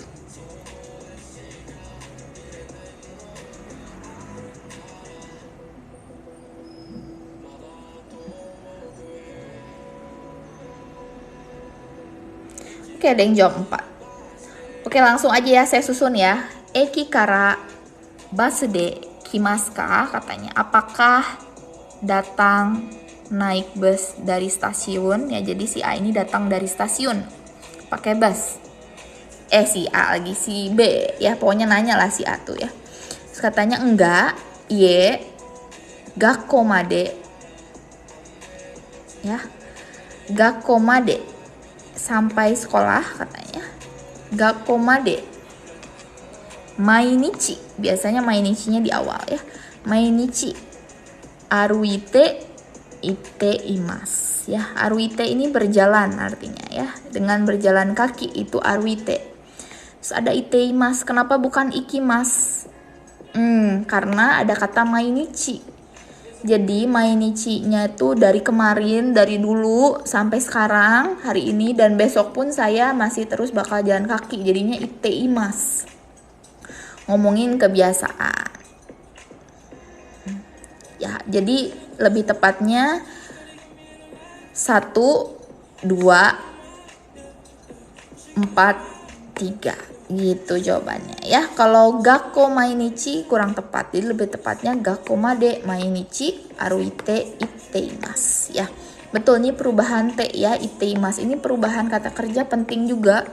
Oke, ada yang jawab 4. Oke, langsung aja ya saya susun ya. Eki kara basu de kimasu ka katanya. Apakah datang naik bus dari stasiun? Ya, jadi si A ini datang dari stasiun pakai bus. Si A lagi, si B ya, pokoknya nanya lah si A tuh ya. Terus katanya enggak, ye gakko made. Ya. Gakko made, sampai sekolah katanya. Gakko made mainichi, biasanya mainichinya di awal ya. Mainichi aruite ite imas ya. Aruite ini berjalan artinya ya. Dengan berjalan kaki itu aruite. Terus ada ite imas. Kenapa bukan ikimas? Karena ada kata mainichi. Jadi mainichi-nya itu dari kemarin, dari dulu sampai sekarang, hari ini dan besok pun saya masih terus bakal jalan kaki. Jadinya ite imas. Ngomongin kebiasaan. Jadi lebih tepatnya 1, 2, 4, 3 gitu jawabannya ya. Kalau gakko mainichi kurang tepat, jadi lebih tepatnya gakko made mainichi aruite iteimasu ya. Betul, ini perubahan te ya, iteimasu ini perubahan kata kerja penting juga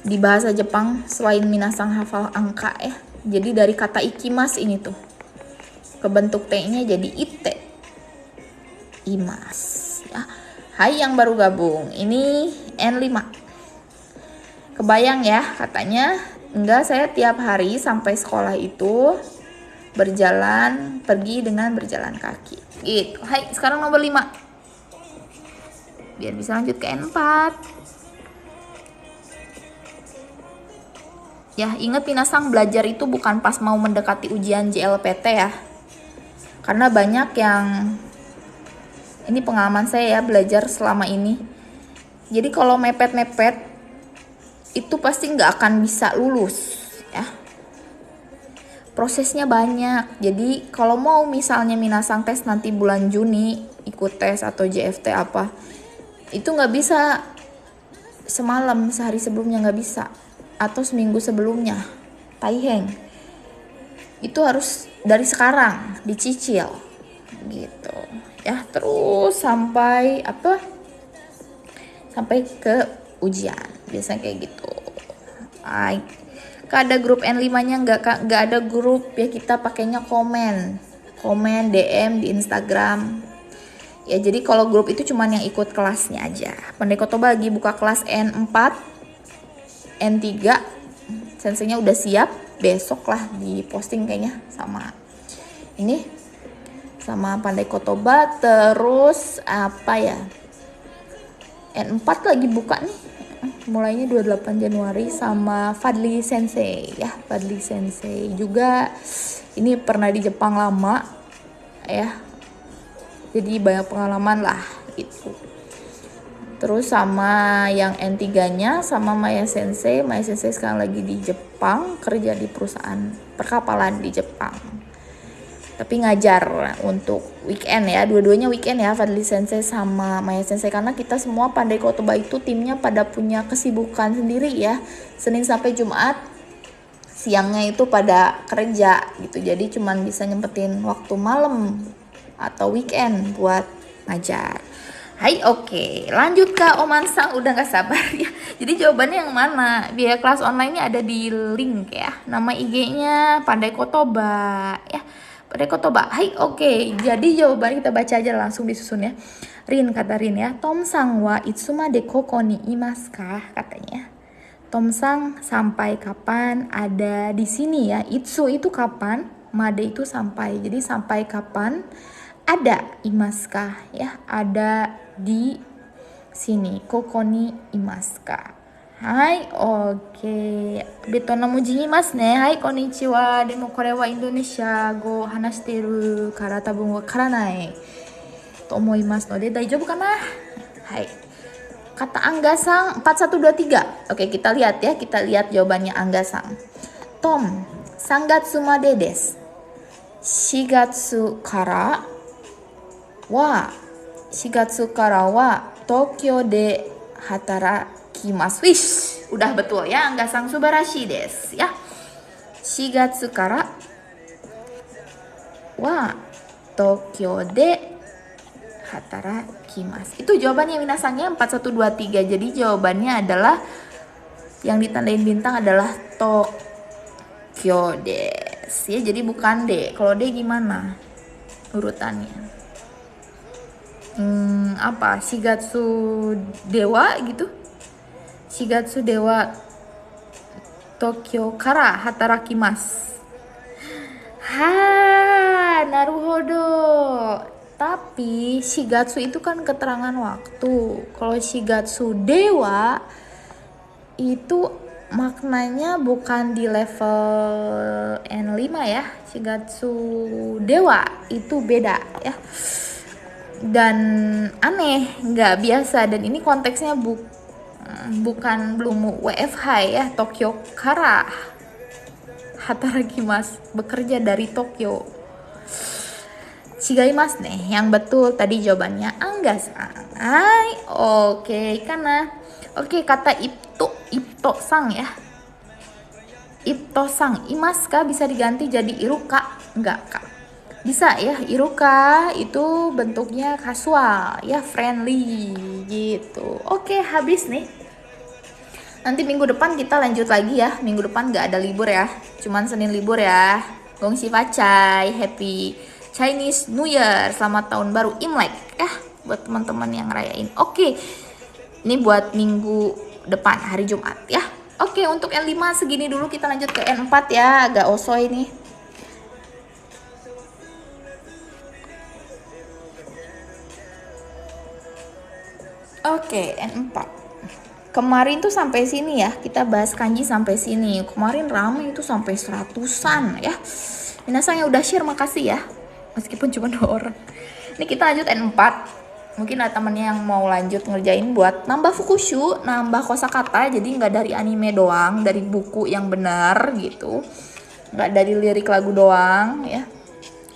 di bahasa Jepang selain minasang hafal angka ya. Jadi dari kata ikimas ini tuh kebentuk t-nya jadi ite imas ya. Hai yang baru gabung, ini N5. Kebayang ya katanya, enggak, saya tiap hari sampai sekolah itu pergi dengan berjalan kaki gitu. Hai, sekarang nomor 5 biar bisa lanjut ke N4 ya. Ingat minasang, belajar itu bukan pas mau mendekati ujian JLPT ya, karena banyak yang, ini pengalaman saya ya belajar selama ini, jadi kalau mepet-mepet itu pasti nggak akan bisa lulus ya. Prosesnya banyak. Jadi kalau mau misalnya minasang tes nanti bulan Juni ikut tes atau JFT apa, itu nggak bisa semalam, sehari sebelumnya nggak bisa, atau seminggu sebelumnya. Taiheng. Itu harus dari sekarang dicicil gitu ya, terus sampai sampai ke ujian biasanya kayak gitu. Ada grup N5-nya nggak ada grup ya, kita pakainya komen DM di Instagram ya. Jadi kalau grup itu cuman yang ikut kelasnya aja. Pandai Kotoba lagi buka kelas N4 N3, senseinya udah siap, besok lah di posting kayaknya sama ini, sama Pandai Kotoba. Terus apa ya, N4 lagi buka nih, mulainya 28 Januari sama Fadli Sensei ya. Fadli Sensei juga ini pernah di Jepang lama ya, jadi banyak pengalaman lah gitu. Terus sama yang N3-nya sama Maya Sensei sekarang lagi di Jepang, kerja di perusahaan perkapalan di Jepang, tapi ngajar untuk weekend ya. Dua-duanya weekend ya, Fadli Sensei sama Maya Sensei, karena kita semua Pandai Kotoba itu timnya pada punya kesibukan sendiri ya. Senin sampai Jumat siangnya itu pada kerja gitu, jadi cuman bisa nyempetin waktu malam atau weekend buat ngajar. Hai, oke. Lanjut ke Omansang, udah gak sabar ya. Jadi jawabannya yang mana? Biaya kelas online-nya ada di link ya. Nama IG-nya Pandai Kotoba ya. Pandai Kotoba. Hai, oke. Jadi jawaban kita baca aja langsung disusun ya. Rin, kata Rin ya. Tom-sang wa itsumade koko ni imasu ka? Katanya. Tom-sang sampai kapan ada di sini ya. Itsu itu kapan, made itu sampai. Jadi sampai kapan ada imasu ka ya. Ada di sini. Koko ni imasu ka? Hai, oke. Beto namujimasu ne. Hai, konnichiwa. Demo kore wa Indonesia go hanashiteru kara tabun wakaranai to omoimasu node daijoubu kana? Hai. Kata Angga-sang 4123. Oke, kita lihat ya. Kita lihat jawabannya Angga-sang. Tom, 3月までです。4月からは東京で働きます。Wish, udah betul ya, Angga-sang subarashi desu ya. 4月からは東京で働きます。Itu jawabannya minasangnya 4123. Jadi jawabannya adalah yang ditandain bintang adalah Tokyo desu ya. Jadi bukan D. Kalau D gimana urutannya? Apa? Shigatsu Dewa gitu? Shigatsu Dewa Tokyo kara hatarakimasu. Ha, naruhodo. Tapi Shigatsu itu kan keterangan waktu. Kalau Shigatsu Dewa itu maknanya bukan di level N5 ya. Shigatsu Dewa itu beda ya. Dan aneh, nggak biasa. Dan ini konteksnya bukan belum WFH ya. Tokyo kara hatarakimasu, bekerja dari Tokyo. Chigaimasu nih. Yang betul tadi jawabannya Angga-san. Hai, oke, karena oke, kata Ipto-sang ya. Ipto-sang, imaska bisa diganti jadi iruka, enggak kak? Bisa ya, iruka itu bentuknya kasual ya, friendly gitu. Oke, habis nih. Nanti minggu depan kita lanjut lagi ya. Minggu depan nggak ada libur ya, cuman Senin libur ya. Gongsi Pacai, Happy Chinese New Year, selamat tahun baru Imlek ya buat teman-teman yang ngerayain. Oke, ini buat minggu depan hari Jumat ya. Oke, untuk N5 segini dulu, kita lanjut ke N4 ya, agak osoy nih. Oke, N4. Kemarin tuh sampai sini ya, kita bahas kanji sampai sini. Kemarin rame itu sampai 100-an ya. Minasang yang udah share, makasih ya. Meskipun cuma 2 orang. Ini kita lanjut N4. Mungkin ada temennya yang mau lanjut ngerjain buat nambah fukushu, nambah kosakata. Jadi nggak dari anime doang, dari buku yang benar gitu. Nggak dari lirik lagu doang ya.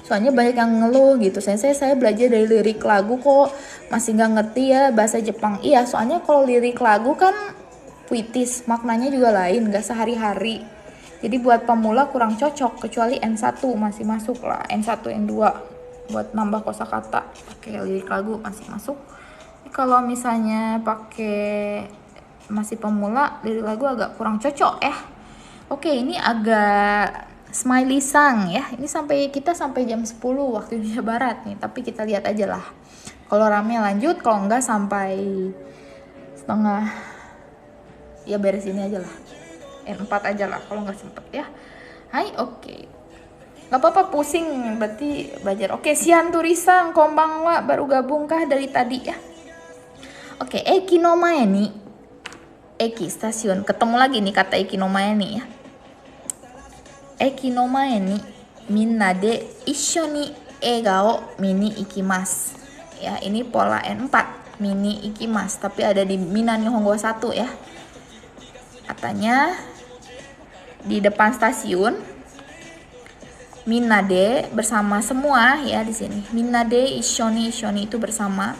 Soalnya banyak yang ngeluh gitu, saya belajar dari lirik lagu kok masih nggak ngerti ya bahasa Jepang. Iya, soalnya kalau lirik lagu kan puitis, maknanya juga lain, nggak sehari-hari. Jadi buat pemula kurang cocok, kecuali N1 masih masuk lah, N1, N2 buat nambah kosakata pakai lirik lagu masih masuk. Kalau misalnya pakai masih pemula, lirik lagu agak kurang cocok ya. Oke, ini agak smiley sang ya. Ini kita sampai jam 10 waktu Indonesia Barat nih, tapi kita lihat aja lah. Kalau rame lanjut, kalau enggak sampai setengah ya, beres ini aja lah. N4 aja lah kalau nggak sempet ya. Hai, oke. Gak apa-apa pusing, berarti belajar. Oke, Sian Turisang, konbanwa, baru gabung kah dari tadi ya? Oke, Eki no mae ni. Eki, stasiun. Ketemu lagi nih kata Eki no mae ni ya. Eki no mae ni minna de issho ni eiga o mini ikimasu. Ya, ini pola N4, mini ikimasu, tapi ada di Mina Nihongo 1 ya. Katanya di depan stasiun Minade bersama semua ya di sini. Minade ishoni itu bersama.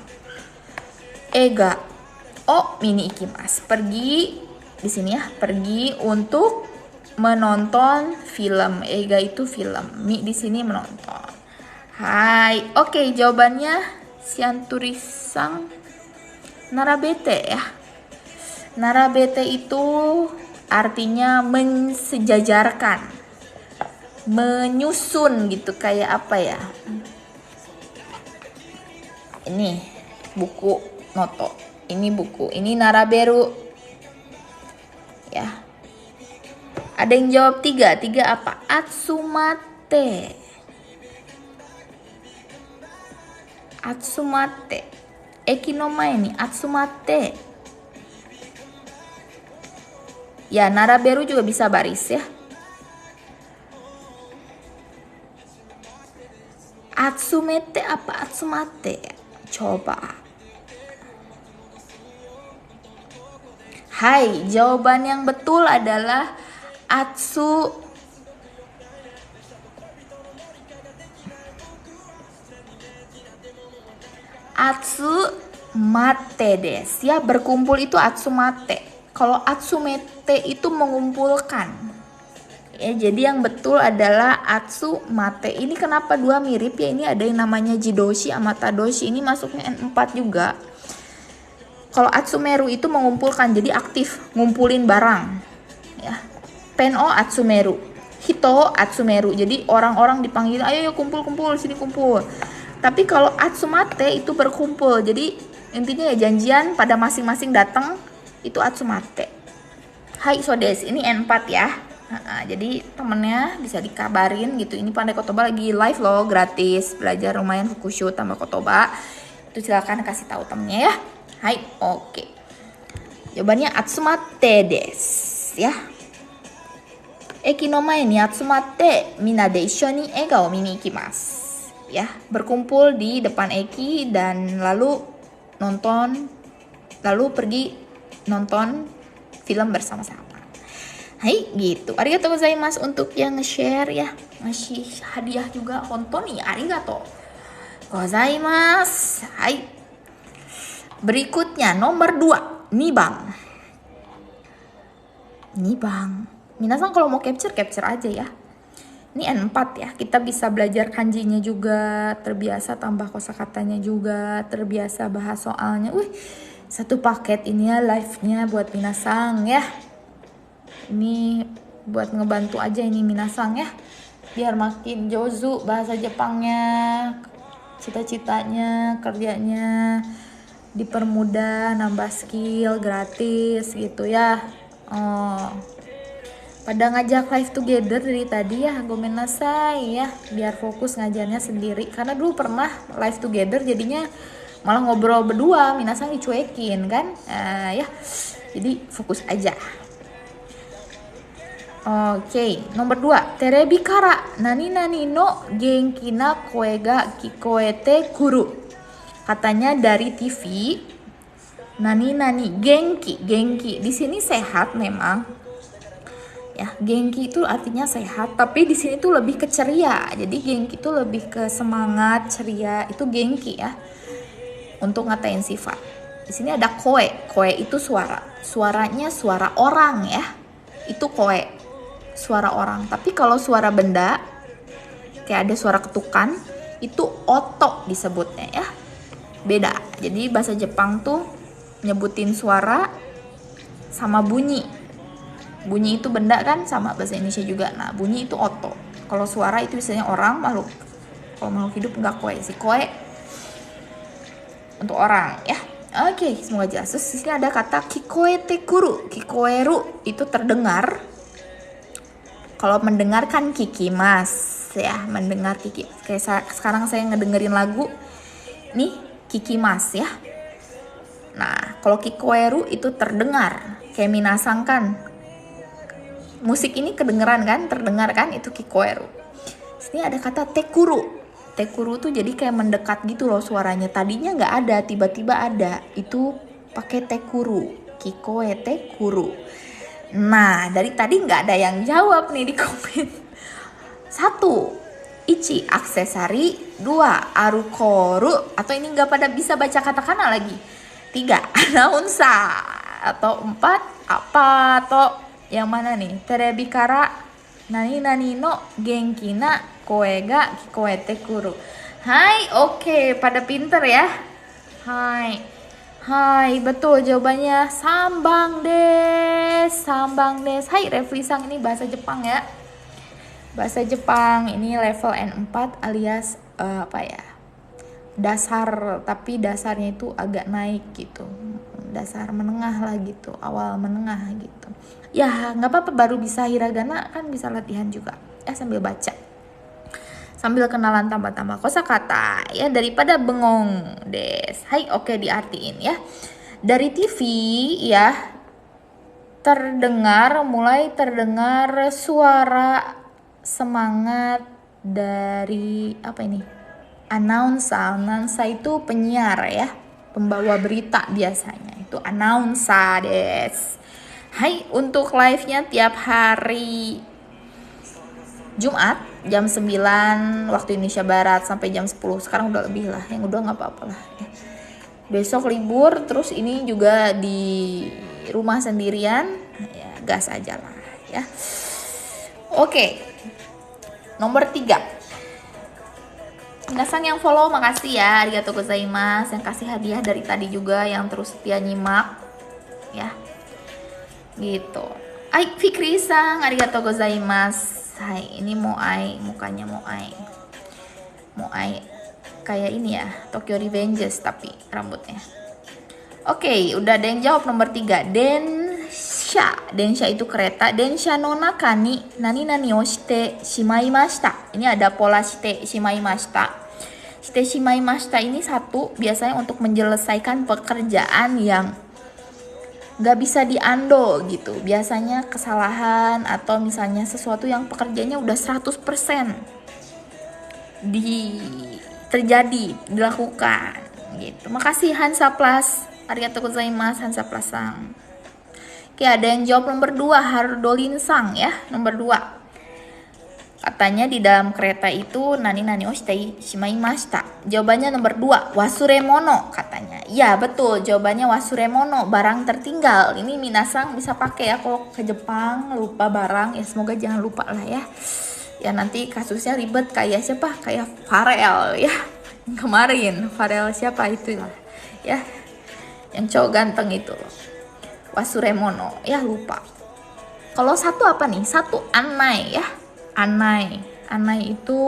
Ega o mini ikimasu. Pergi di sini ya, pergi untuk menonton film. Ega itu film. Mi di sini menonton. Hai, oke, jawabannya Sian Turisang narabete ya. Narabete itu artinya mensejajarkan, menyusun gitu, kayak apa ya, ini buku noto, ini buku, ini naraberu ya. Ada yang jawab 3 apa? Atsumate, atsumate, eki no mae ni atsumate ya. Naraberu juga bisa baris ya. Atsumete apa atsumate? Coba. Hai, jawaban yang betul adalah atsumate des. Ya, berkumpul itu atsumate. Kalau atsumete itu mengumpulkan. Ya, jadi yang betul adalah atsumate. Ini kenapa 2 mirip ya? Ini ada yang namanya jidoshi sama tadoshi. Ini masuknya N4 juga. Kalau atsumeru itu mengumpulkan, jadi aktif, ngumpulin barang. Ya. Pen o atsumeru, hito atsumeru. Jadi orang-orang dipanggil, ayo kumpul-kumpul, sini kumpul. Tapi kalau atsumate itu berkumpul. Jadi intinya ya janjian pada masing-masing datang, itu atsumate. Hai sodes, ini N4 ya. Jadi temennya bisa dikabarin gitu, ini Pandai Kotoba lagi live loh, gratis, belajar lumayan fukushu tambah kotoba. Itu silakan kasih tahu temennya ya. Hai, oke. Jawabannya atsumate des ya. Eki no mae ni atsumate minna de issho ni ega o mini ikimasu. Ya, berkumpul di depan Eki dan lalu pergi nonton film bersama-sama. Hai, gitu. Arigatou gozaimasu untuk yang nge-share ya. Ngasih hadiah juga, honton nih, arigatou. gozaimasu. Hai. Berikutnya nomor 2, nibang. Nibang. Minasan kalau mau capture aja ya. Ini N4 ya. Kita bisa belajar kanjinya juga, terbiasa tambah kosakatanya juga, terbiasa bahas soalnya. Satu paket ini ya live-nya buat minasan ya. Ini buat ngebantu aja ini minasan ya. Biar makin jozu bahasa Jepangnya, cita-citanya, kerjanya dipermudah, nambah skill gratis gitu ya. Pada ngajak live together dari tadi ya, gomenasai ya, biar fokus ngajarnya sendiri. Karena dulu pernah live together jadinya malah ngobrol berdua, minasan dicuekin kan, ya. Jadi fokus aja. Oke, nomor 2, terebi kara nani nani no genki na koe ga kikoete kuru. Katanya dari TV, nani nani genki di sini sehat memang ya. Genki itu artinya sehat, tapi di sini tuh lebih ke ceria. Jadi genki itu lebih ke semangat, ceria, itu genki ya, untuk ngatain sifat. Di sini ada koe itu suaranya suara orang ya, itu koe, suara orang. Tapi kalau suara benda kayak ada suara ketukan, itu oto disebutnya ya, beda. Jadi bahasa Jepang tuh nyebutin suara sama bunyi itu benda kan, sama bahasa Indonesia juga. Nah, bunyi itu oto. Kalau suara itu biasanya orang, makhluk. Kalau makhluk hidup enggak koe sih. Koe untuk orang ya. Oke, semoga jelas. Terus di sini ada kata kikoete kuru. Kikoeru itu terdengar. Kalau mendengarkan kikimas ya, mendengar kiki. Kayak sekarang saya ngedengerin lagu nih, kikimas ya. Nah, kalau kikoeru itu terdengar. Kayak minasan kan, musik ini kedengeran kan, terdengar kan, itu kikoeru. Sini ada kata tekuru. Tekuru tuh jadi kayak mendekat gitu loh suaranya. Tadinya nggak ada, tiba-tiba ada. Itu pakai tekuru. Kikoe tekuru. Nah, dari tadi nggak ada yang jawab nih di komen. 1, ichi aksesari. 2, arukoru. Atau ini nggak pada bisa baca katakana lagi. 3, announsa. Atau 4, apa? Atau yang mana nih? Terebi kara nani nani no genki na koe ga kikoete kuru. Hai, oke, pada pinter ya. Hai, betul jawabannya sambang des. Hai, Refli Sang, ini bahasa Jepang ya. Bahasa Jepang ini level N4 alias apa ya? Dasar, tapi dasarnya itu agak naik gitu. Dasar menengah lah gitu, awal menengah gitu. Ya nggak apa-apa, baru bisa hiragana kan bisa latihan juga ya, sambil baca, sambil kenalan tambah-tambah kosakata ya, daripada bengong des. Hai, oke, diartiin ya. Dari TV ya, mulai terdengar suara semangat dari apa ini? Announcer itu penyiar ya, pembawa berita biasanya. Itu announcer des. Hai, untuk live-nya tiap hari Jumat jam 9 waktu Indonesia Barat sampai jam 10. Sekarang udah lebih lah, yang udah nggak apa-apa lah ya. Besok libur, terus ini juga di rumah sendirian ya, gas aja lah ya. Oke, nomor 3, minasan yang follow makasih ya, arigatou gozaimasu. Yang kasih hadiah dari tadi juga, yang terus setia nyimak ya gitu. Ai, Fikri Sang, arigatou gozaimasu. Hai, ini moai, mukanya moai kayak ini ya, Tokyo Revengers tapi rambutnya. Oke, udah ada yang jawab nomor 3, densha itu kereta. Densha no naka ni nani nani o shite shimaimashita. Ini ada pola shite shimaimashita. Shite shimaimashita ini satu, biasanya untuk menyelesaikan pekerjaan yang gak bisa diando gitu. Biasanya kesalahan atau misalnya sesuatu yang pekerjaannya udah 100% dilakukan gitu. Makasih Hansa Plus, arigatou gozaimasu Hansa Plus Sang. Oke, ada yang jawab nomor 2, Hardolin Sang ya, nomor 2. Katanya di dalam kereta itu nani nani o shimaimashita. Jawabannya nomor 2, wasuremono katanya. Ya betul, jawabannya wasuremono, barang tertinggal. Ini minasang bisa pakai ya kalau ke Jepang lupa barang, ya semoga jangan lupa lah ya. Ya nanti kasusnya ribet kayak siapa? Kayak Farel ya. Kemarin Farel siapa itu lah ya. Yang cowok ganteng itu loh. Wasuremono, ya lupa. Kalau satu apa nih? Satu anai ya. Anai itu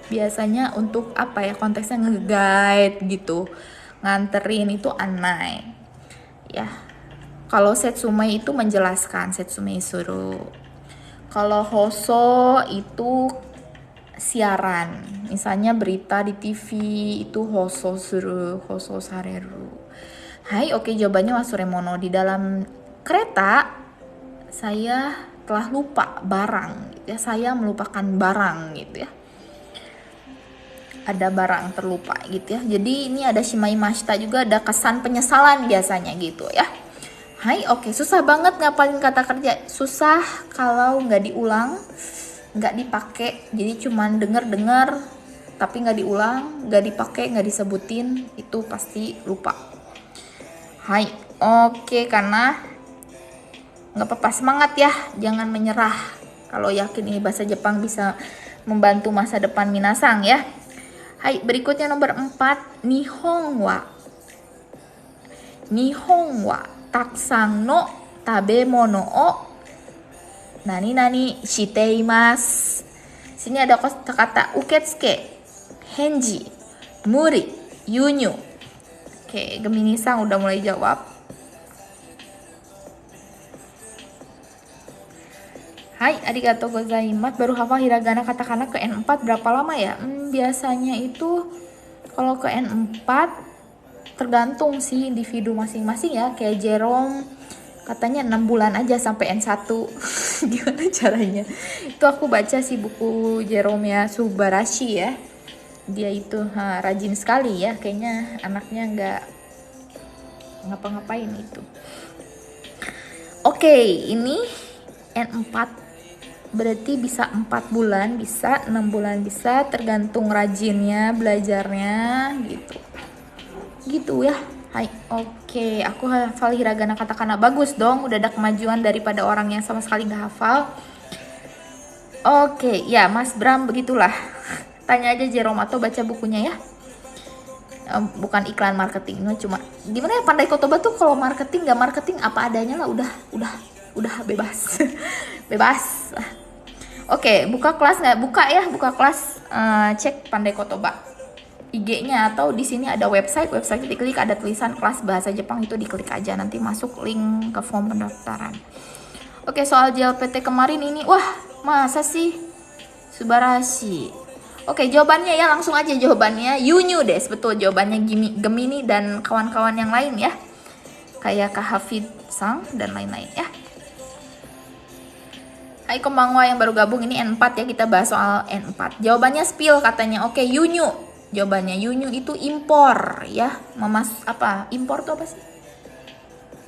biasanya untuk apa ya, konteksnya nge-guide gitu, nganterin, itu anai ya. Kalau setsumai itu menjelaskan, setsumai suru. Kalau hoso itu siaran, misalnya berita di TV itu hoso suru, hoso sareru. Hai, oke, jawabannya wasuremono. Di dalam kereta saya telah lupa barang ya, saya melupakan barang gitu ya, ada barang terlupa gitu ya. Jadi ini ada shimaimashita juga, ada kesan penyesalan biasanya gitu ya. Hai, oke, susah banget ngapalin kata kerja, susah kalau nggak diulang, nggak dipakai, jadi cuman denger tapi nggak diulang, nggak dipakai, nggak disebutin, itu pasti lupa. Hai, oke, karena nggak apa-apa, semangat ya, jangan menyerah. Kalau yakin ini bahasa Jepang bisa membantu masa depan minasang ya. Hai, berikutnya nomor 4, Nihon wa takusang no tabemono o nani nani shiteimasu. Sini ada kata-kata uketsuke, henji, muri, yunyu. Oke, Gemini-san udah mulai jawab. Hai, arigatou gozaimasu. Baru hafal hiragana katakana ke N4 berapa lama ya? Biasanya itu kalau ke N4 tergantung sih individu masing-masing ya. Kayak Jerome katanya 6 bulan aja sampai N1. Gimana caranya? Itu aku baca sih buku Jerome ya, Subarashi ya. Dia itu rajin sekali ya, kayaknya anaknya nggak ngapa-ngapain itu. Oke, ini N4 berarti bisa 4 bulan, bisa 6 bulan, bisa tergantung rajinnya belajarnya gitu ya. Hai, oke, aku hafal hiragana katakana, bagus dong, udah ada kemajuan daripada orang yang sama sekali nggak hafal. Oke, ya Mas Bram, begitulah. Tanya aja Jerome atau baca bukunya ya. Bukan iklan marketing, cuma gimana ya, Pandai Kotoba tuh kalau marketing nggak marketing apa adanya lah, udah bebas. Bebas. Oke, buka kelas nggak? Buka kelas, cek Pandai Kotoba IG-nya, atau di sini ada website diklik, ada tulisan kelas bahasa Jepang, itu diklik aja, nanti masuk link ke form pendaftaran. Oke, soal JLPT kemarin ini, wah masa sih, Subarashi. Oke, jawabannya ya, langsung aja jawabannya Yunyu des, betul, jawabannya Gemini dan kawan-kawan yang lain ya, kayak Kak Hafid-sang dan lain-lain ya. Hai konbanwa yang baru gabung, ini N4 ya, kita bahas soal N4. Jawabannya spill katanya. Oke, Yunyu. Jawabannya Yunyu itu impor ya. Impor tuh apa sih?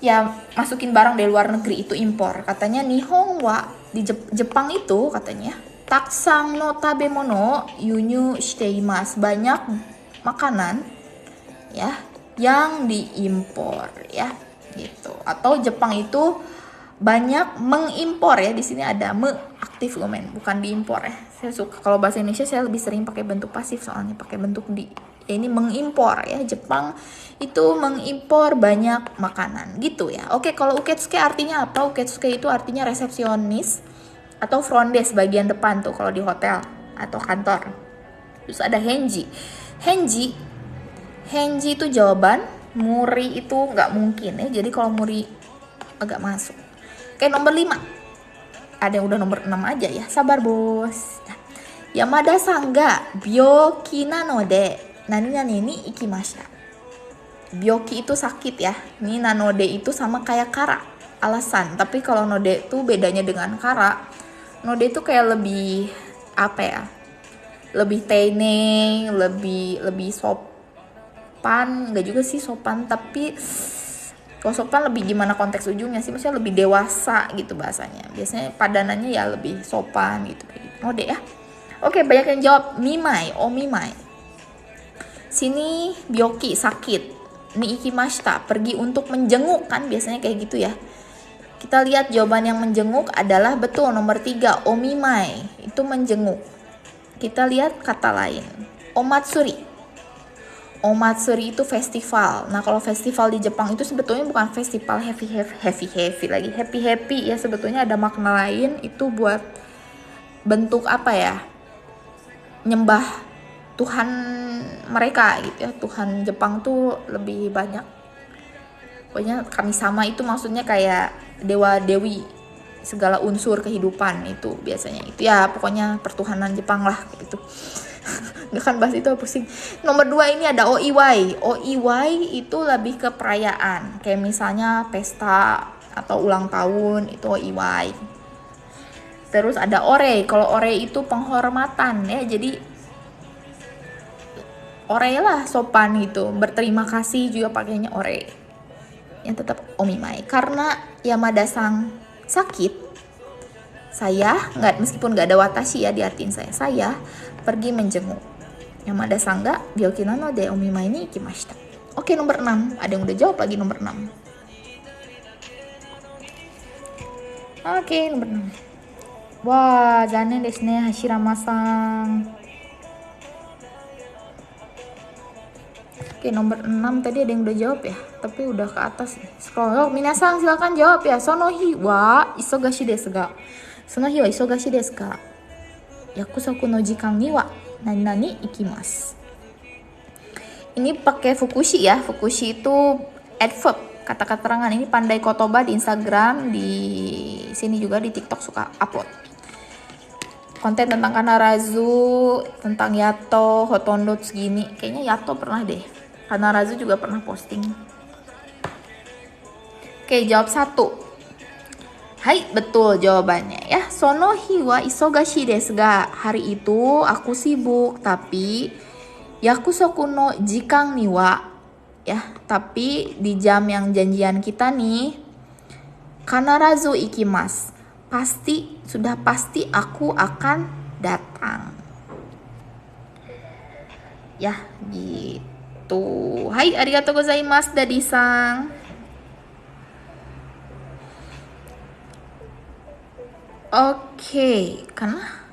Ya, masukin barang dari luar negeri itu impor. Katanya Nihon wa di Jepang itu katanya takusang no tabemono yunyu shiteimasu. Banyak makanan ya yang diimpor ya gitu. Atau Jepang itu banyak mengimpor ya, di sini ada aktif lumen, bukan diimpor ya. Saya suka kalau bahasa Indonesia, saya lebih sering pakai bentuk pasif soalnya, pakai bentuk ya ini mengimpor ya. Jepang itu mengimpor banyak makanan gitu ya. Oke, kalau uketsuke artinya apa? Uketsuke itu artinya resepsionis atau front desk, bagian depan tuh kalau di hotel atau kantor. Terus ada henji itu jawaban, muri itu nggak mungkin ya, jadi kalau muri agak masuk. Oke, nomor 5. Ada yang udah nomor 6 aja ya. Sabar, Bos. Yamada Sangga byoki nanode nani nani ni ikimashita. Byoki itu sakit ya. Ini nanode itu sama kayak kara, alasan. Tapi kalau node itu bedanya dengan kara. Node itu kayak lebih apa ya? Lebih teneng, lebih sopan. Enggak juga sih sopan, tapi kalau sopan lebih gimana konteks ujungnya sih, maksudnya lebih dewasa gitu bahasanya. Biasanya padanannya ya lebih sopan gitu kayak gitu. Ode ya. Oke, banyak yang jawab mimai, mimai. Sini byoki, sakit. Ni ikimashita, pergi untuk menjenguk, kan biasanya kayak gitu ya. Kita lihat jawaban yang menjenguk adalah betul, nomor 3, omimai, itu menjenguk. Kita lihat kata lain, omatsuri. Omatsuri itu festival. Nah, kalau festival di Jepang itu sebetulnya bukan festival happy ya. Sebetulnya ada makna lain, itu buat bentuk apa ya? Nyembah Tuhan mereka gitu ya. Tuhan Jepang tuh lebih banyak. Pokoknya kami sama itu maksudnya kayak dewa dewi segala unsur kehidupan itu biasanya itu ya, pokoknya pertuhanan Jepang lah gitu. Nggak kan bahas itu, pusing. Nomor 2 ini ada oiwai. Oiwai itu lebih ke perayaan, kayak misalnya pesta atau ulang tahun, itu oiwai. Terus ada ore. Kalau ore itu penghormatan ya, jadi ore lah, sopan gitu, berterima kasih juga pakainya ore. Yang tetap omimai karena Yamada-san sakit. Saya meskipun nggak ada watashi ya, diartiin saya pergi menjenguk. Yamada-san ga byoki nano de omimai ni ikimashita. Oke, nomor 6. Ada yang udah jawab lagi nomor 6. Oke, nomor 6. Wah, zanen desu ne, Hashirama-san. Oke, nomor 6 tadi ada yang udah jawab ya, tapi udah ke atas nih. Scroll. Minasan silakan jawab ya. Sonohi wa isogashi desu ga. Sonohi wa isogashi desu ka. Yakusoku no jikan ni wa nani ikimasu. Ini pakai fukushi ya. Fukushi itu adverb, kata keterangan. Ini Pandai Kotoba di Instagram, di sini juga di TikTok suka upload konten tentang kanarazu, tentang yato, hotondo segini. Kayaknya yato pernah deh. Kanarazu juga pernah posting. Oke, jawab 1. Hai, betul jawabannya ya. Sono hi wa isogashi desu ga. Hari itu aku sibuk, tapi yakusoku no jikan ni wa, ya, tapi di jam yang janjian kita nih, kanarazu ikimasu. Sudah pasti aku akan datang. Ya, gitu. Hai, arigatou gozaimasu Dadi-san. Oke, karena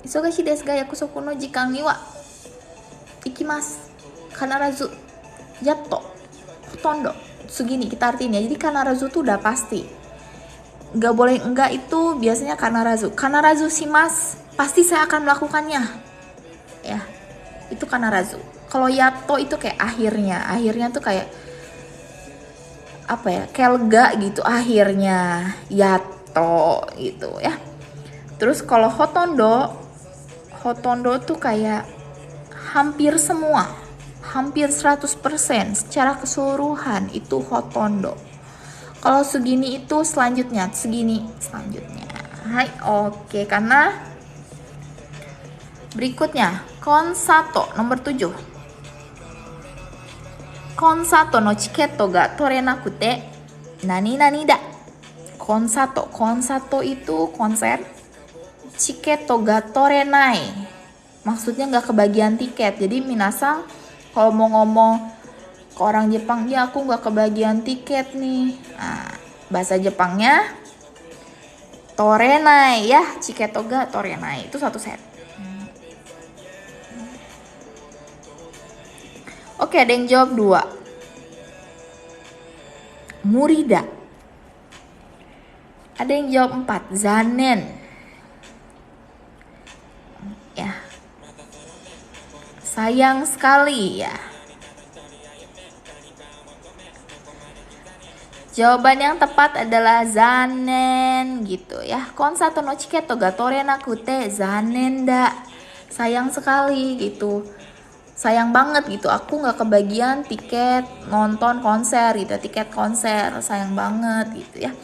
isogashi desu ga yakusoku no jikan ni wa ikimasu. Kanarazu yatto hotondo segini kita artiin ya. Jadi kanarazu tuh udah pasti. Nggak boleh enggak, itu biasanya kanarazu. Kanarazu shimasu, pasti saya akan melakukannya. Ya, itu kanarazu. Kalau yato itu kayak akhirnya. Akhirnya tuh kayak apa ya? Kayak lega gitu akhirnya. Yato gitu ya. Terus kalau hotondo tuh kayak hampir semua. Hampir 100% secara keseluruhan itu hotondo. Kalau segini itu selanjutnya, Hai, oke, karena berikutnya konsato nomor 7. Konsato no chiketo ga torenakute nani da. Konsato itu konser. Chiketo ga torenai, maksudnya nggak kebagian tiket. Jadi minasan kalau mau ngomong ke orang Jepang, ya aku nggak kebagian tiket nih. Nah, bahasa Jepangnya torenai ya, chiketo ga torenai, itu satu set. Oke, ada yang jawab 2. Murida. Ada yang jawab 4. Zanen. Ya. Sayang sekali ya. Jawaban yang tepat adalah zanen gitu ya. Konsato no chiketo ga torenakute zanen da. Sayang sekali gitu. Sayang banget gitu. Aku nggak kebagian tiket nonton konser gitu. Tiket konser sayang banget gitu ya.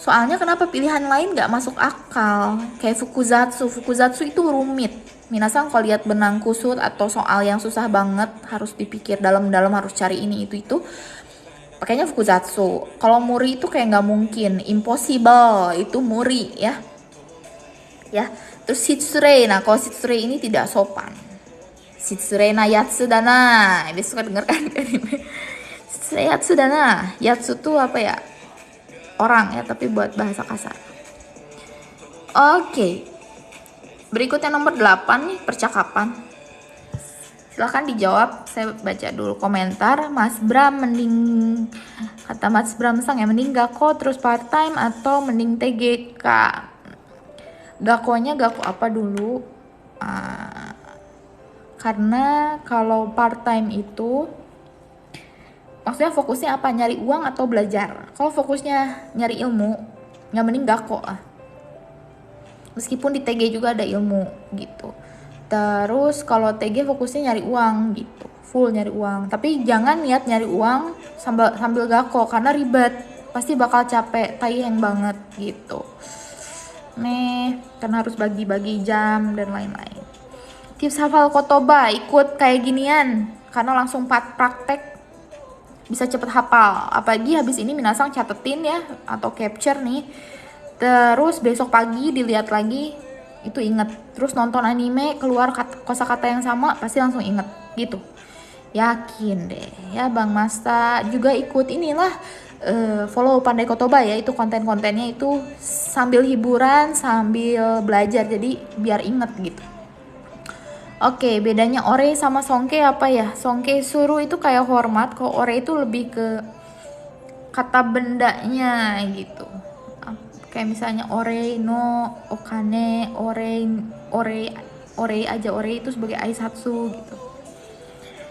Soalnya kenapa pilihan lain nggak masuk akal? Kayak fukuzatsu. Fukuzatsu itu rumit. Minasan kalau lihat benang kusut atau soal yang susah banget, harus dipikir dalam-dalam, harus cari ini itu. pakainya fukuzatsu. Kalau muri itu kayak nggak mungkin, impossible, itu muri ya. Ya, terus shitsurei. Nah, kalau shitsurei ini tidak sopan. Shitsurei na yatsu dana. Ini suka denger kan anime. Shitsurei yatsu dana. Yatsu tuh apa ya? Orang ya, tapi buat bahasa kasar. Oke. Berikutnya nomor 8 nih, percakapan. Silahkan dijawab, saya baca dulu komentar. Mas Bram mending, kata Mas Bram sang ya, mending gako terus part time atau mending TGK. Gakonya gako apa dulu? Karena kalau part time itu maksudnya fokusnya apa? Nyari uang atau belajar? Kalau fokusnya nyari ilmu, nggak mending gako ah. Meskipun di TG juga ada ilmu gitu. Terus kalau TG fokusnya nyari uang gitu, full nyari uang. Tapi jangan niat nyari uang sambil gako karena ribet, pasti bakal capek, tayang banget gitu. Nih, karena harus bagi-bagi jam dan lain-lain. Tips hafal kotoba, ikut kayak ginian karena langsung praktek bisa cepet hafal. Apalagi habis ini minasang catetin ya atau capture nih. Terus besok pagi dilihat lagi, itu inget. Terus nonton anime, keluar kosakata yang sama, pasti langsung inget gitu. Yakin deh ya. Bang Masta juga ikut inilah, follow Pandai Kotoba ya. Itu konten-kontennya itu sambil hiburan, sambil belajar, jadi biar inget gitu. Oke, bedanya ore sama songke apa ya? Songke suru itu kayak hormat, kalau ore itu lebih ke kata bendanya gitu. Kayak misalnya ore no okane, ore aja, ore itu sebagai aisatsu gitu.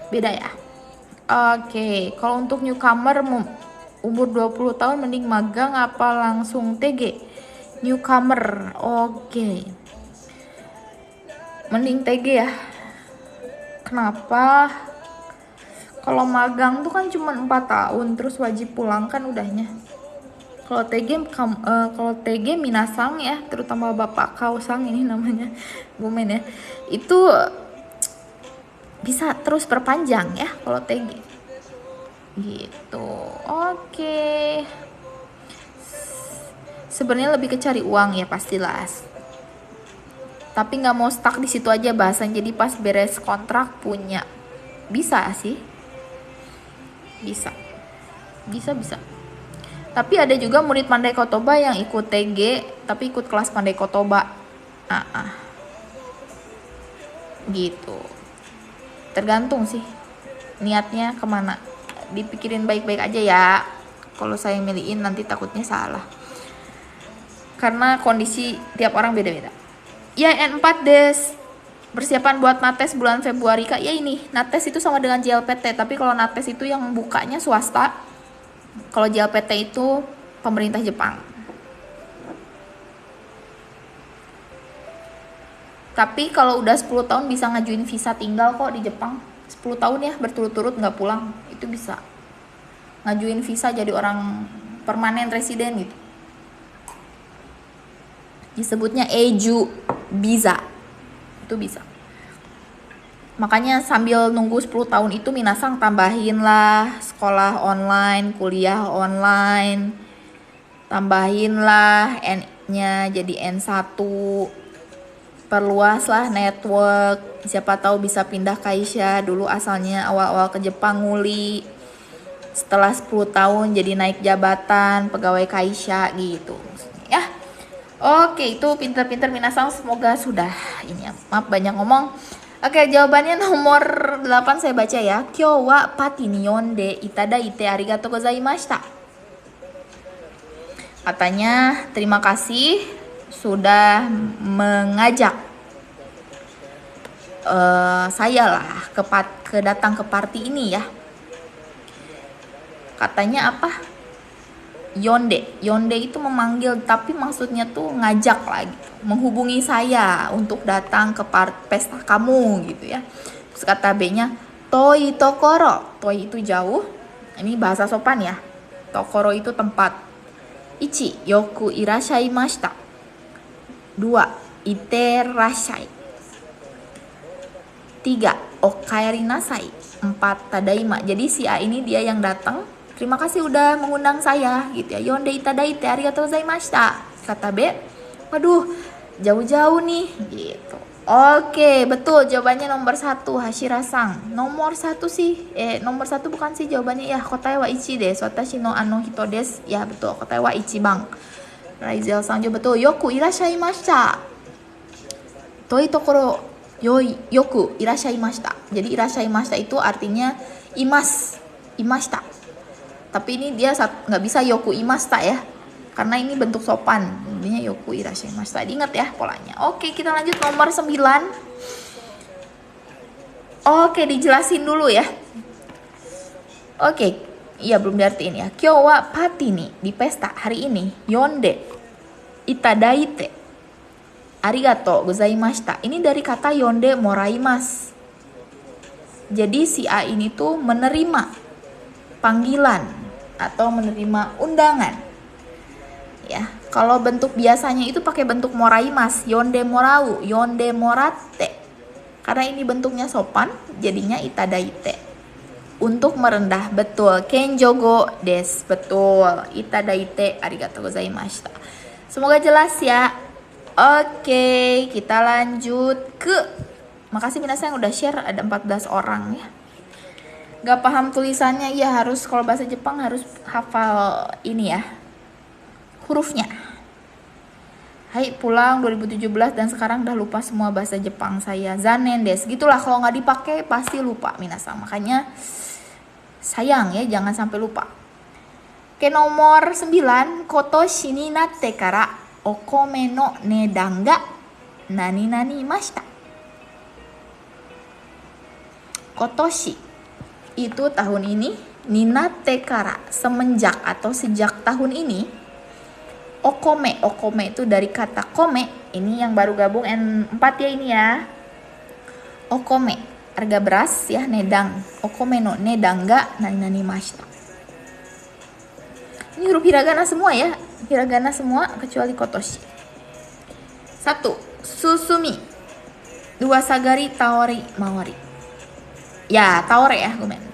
Beda ya. Oke, kalau untuk newcomer umur 20 tahun mending magang apa langsung TG? Newcomer. Oke. Mending TG ya. Kenapa? Kalau magang tuh kan cuma 4 tahun, terus wajib pulang kan udahnya. Kalau TG minasang ya, terutama Bapak Kausang ini namanya Bumen ya, itu bisa terus perpanjang ya kalau TG gitu. Oke. Sebenarnya lebih ke cari uang ya pastilah, tapi nggak mau stuck di situ aja bahasan. Jadi pas beres kontrak punya, bisa sih, bisa. Tapi ada juga murid Pandai Kotoba yang ikut TG, tapi ikut kelas Pandai Kotoba. Gitu. Tergantung sih niatnya kemana. Dipikirin baik-baik aja ya. Kalau saya milihin nanti takutnya salah. Karena kondisi tiap orang beda-beda. Ya, N4 des. Persiapan buat nates bulan Februari Kak. Ya ini, nates itu sama dengan JLPT, tapi kalau nates itu yang bukanya swasta. Kalau JLPT itu pemerintah Jepang. Tapi kalau udah 10 tahun bisa ngajuin visa tinggal kok di Jepang. 10 tahun ya berturut-turut nggak pulang, itu bisa ngajuin visa jadi orang permanen residen gitu. Disebutnya Eiju Visa. Itu bisa. Makanya sambil nunggu 10 tahun itu minasang tambahin lah sekolah online, kuliah online. Tambahin lah N-nya jadi N1. Perluas lah network. Siapa tahu bisa pindah Kaisha. Dulu asalnya awal-awal ke Jepang nguli. Setelah 10 tahun jadi naik jabatan pegawai Kaisha gitu. Ya. Oke, itu pinter-pinter minasang, semoga sudah. Ini ya, maaf banyak ngomong. Oke, jawabannya nomor 8 saya baca ya. Kyou wa pati ni yonde itadaite arigatou gozaimashita. Katanya terima kasih sudah mengajak saya lah datang ke party ini ya. Katanya apa? Yonde itu memanggil, tapi maksudnya tuh ngajak lagi, menghubungi saya untuk datang ke pesta kamu gitu ya. Terus kata B-nya toi tokoro, toi itu jauh, ini bahasa sopan ya. Tokoro itu tempat. 1. Yoku irashaimashita. 2. Ite rashai. 3. Okaeri nasai. 4. Tadaima. Jadi si A ini dia yang datang, Terima kasih udah mengundang saya gitu ya. Yonde itadaite arigatou gozaimashita. Kata B. Waduh, jauh-jauh nih gitu. Oke, betul jawabannya nomor 1, Hashira-san. Nomor 1 sih, nomor 1 bukan sih jawabannya ya. Kotae wa ichi desu. Watashi no hito desu. Ya betul, kotae wa ichiban. Raizel-san juga betul. Yoku irashaimashita. Toi tokoro yoku irashaimashita. Jadi irashaimashita itu artinya imashita. Tapi ini dia nggak bisa yoku imashita ya. Karena ini bentuk sopan. Intinya yoku irashaimashita. Diingat ya polanya. Oke, kita lanjut nomor 9. Oke, dijelasin dulu ya. Oke, iya belum diartiin ya. Kyou wa party nih, di pesta hari ini. Yonde itadaite arigatou gozaimashita. Ini dari kata yonde moraimasu. Jadi si A ini tuh menerima panggilan atau menerima undangan. Ya, kalau bentuk biasanya itu pakai bentuk moraimasu, yonde morau, yonde moratte. Karena ini bentuknya sopan, jadinya itadaite. Untuk merendah, betul. Kenjogo des, betul. Itadaite arigatou gozaimashita. Semoga jelas ya. Oke, kita lanjut ke. Makasih minasan yang udah share, ada 14 orang ya. Gak paham tulisannya, ya harus kalau bahasa Jepang harus hafal ini ya. Hurufnya. Hai, pulang 2017 dan sekarang udah lupa semua bahasa Jepang saya. Zanen des. Gitulah, kalau nggak dipakai pasti lupa minasan. Makanya sayang ya, jangan sampai lupa. Oke, nomor 9. Kotoshi ni natte kara okome no nedan ga nani nani mashita. Kotoshi itu tahun ini, ninate kara semenjak atau sejak tahun ini. Okome itu dari kata kome. Ini yang baru gabung N4 ya ini ya. Okome, harga beras ya, nedang. Okome no nedang ga nani mashita. Ini huruf hiragana semua ya. Hiragana semua kecuali kotoshi. 1. Susumi. 2. Sagari taori mawari. Ya, taore ya, gomen.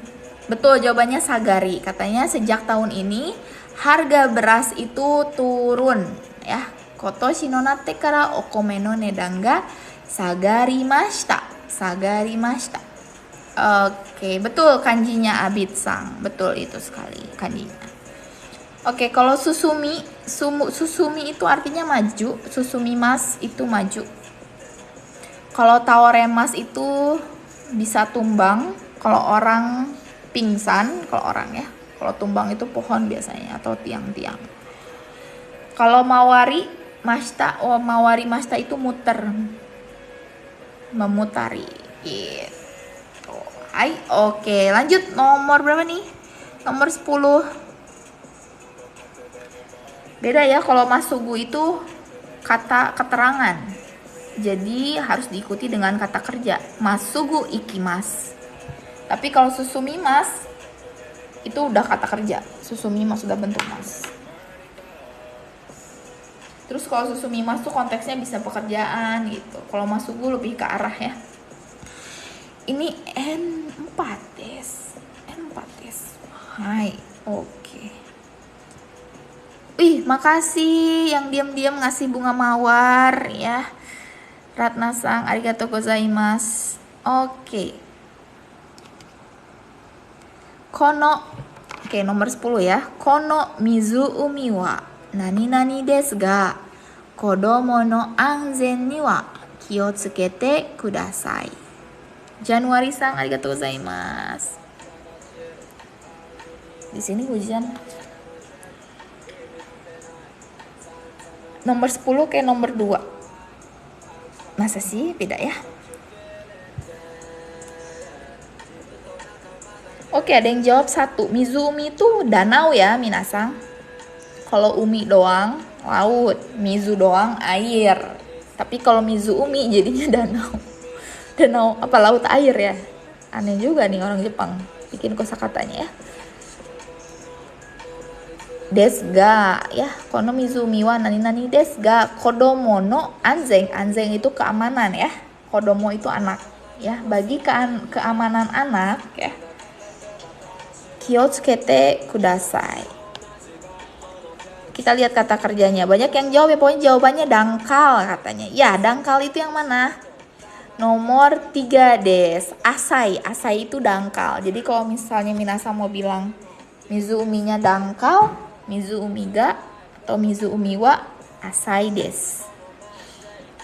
Betul, jawabannya sagari. Katanya sejak tahun ini harga beras itu turun ya. Kotoshi no natte kara okome no nedan ga sagarimashita. Oke, betul kanjinya Abid-san. Betul itu sekali kanjinya. Oke, kalau susumi itu artinya maju. Susumi mas itu maju. Kalau taoremas itu bisa tumbang. Kalau orang pingsan, kalau orang ya. Kalau tumbang itu pohon biasanya atau tiang-tiang. Kalau mawari mashita itu muter. Memutari gitu. Hai, oke, lanjut nomor berapa nih? Nomor 10. Beda ya, kalau masugu itu kata keterangan. Jadi harus diikuti dengan kata kerja. Masugu ikimasu. Tapi kalau susumimasu itu udah kata kerja. Susumimasu sudah bentuk mas. Terus kalau susumimasu tuh konteksnya bisa pekerjaan gitu. Kalau masugu lebih ke arah ya. Ini N4 des. Hai, oke. Wih, makasih yang diam-diam ngasih bunga mawar ya. Ratna-san, arigatou gozaimasu. Oke. Oke, nomor 10 ya. Kono mizuumi wa nani nani desu ga kodomo no anzen ni wa kiotsukete kudasai. Januari-san, arigatou gozaimasu. Di sini hujan. Nomor 10 kayak nomor 2. Masa sih beda ya? Oke, ada yang jawab 1. Mizuumi itu danau ya, minasan. Kalau umi doang, laut. Mizu doang, air. Tapi kalau mizuumi jadinya danau. Danau apa, laut air ya? Aneh juga nih orang Jepang bikin kosakatanya ya. Desga ya, kono mizuumi wa nani nani desga kodomo no anzeng. Anzeng itu keamanan ya. Kodomo itu anak ya. Bagi keamanan anak ya. Kiotsukete kudasai. Kita lihat kata kerjanya. Banyak yang jawab ya, pokoknya jawabannya dangkal katanya. Ya, dangkal itu yang mana? Nomor 3 des. Asai. Asai itu dangkal. Jadi kalau misalnya Minasa mau bilang Mizuumi-nya dangkal, Mizuumi ga atau Mizuumi wa asai des.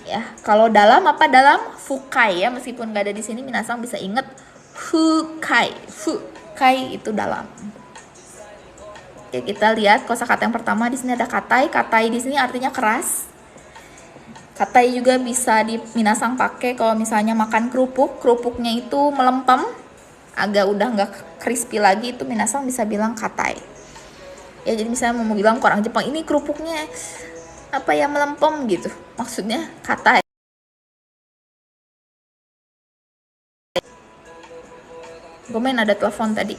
Ya, kalau dalam apa dalam? Fukai ya, meskipun gak ada di sini Minasang bisa inget fukai. Fukai itu dalam. Oke, kita lihat kosakata yang pertama. Di sini ada katai. Katai di sini artinya keras. Katai juga bisa di Minasang pakai kalau misalnya makan kerupuk. Kerupuknya itu melempem, agak udah nggak crispy lagi, itu Minasang bisa bilang katai. Ya, jadi misalnya mau bilang ke orang Jepang, ini kerupuknya apa ya, melempem gitu. Maksudnya katai. Gomen, ada telepon tadi.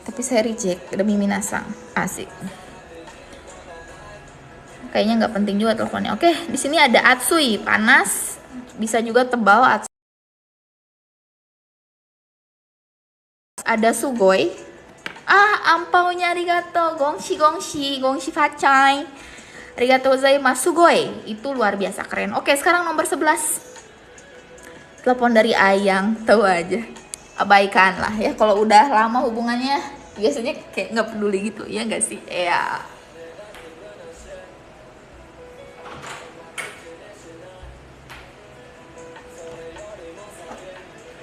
Tapi saya reject demi Minasang. Asik. Kayaknya nggak penting juga teleponnya. Oke, di sini ada atsui, panas. Bisa juga tebal. Atsui. Ada sugoi. Ampaunya arigato. Gongshi gongshi. Gongshi facai. Arigatou gozaimasu. Sugoi. Itu luar biasa keren. Oke, sekarang nomor 11. Telepon dari Ayang. Tahu aja. Abaikan lah ya. Kalau udah lama hubungannya, biasanya kayak nggak peduli gitu. Ya nggak sih? Ya.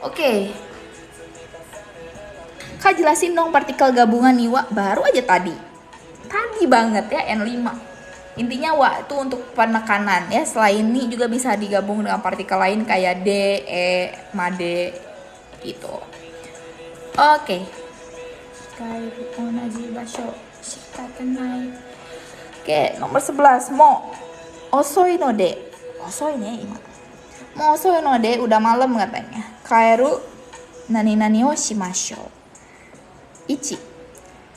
Oke. Kak, jelasin dong partikel gabungan niwa. Baru aja tadi banget ya, N5. Intinya wa itu untuk penekanan ya. Selain ini juga bisa digabung dengan partikel lain kayak D, E, made gitu. Oke. Oke, nomor 11. Mo osoi no de. Osoi ne ima. Mo osoi no de, udah malam katanya. Kaeru nani nani o shimashou. 1.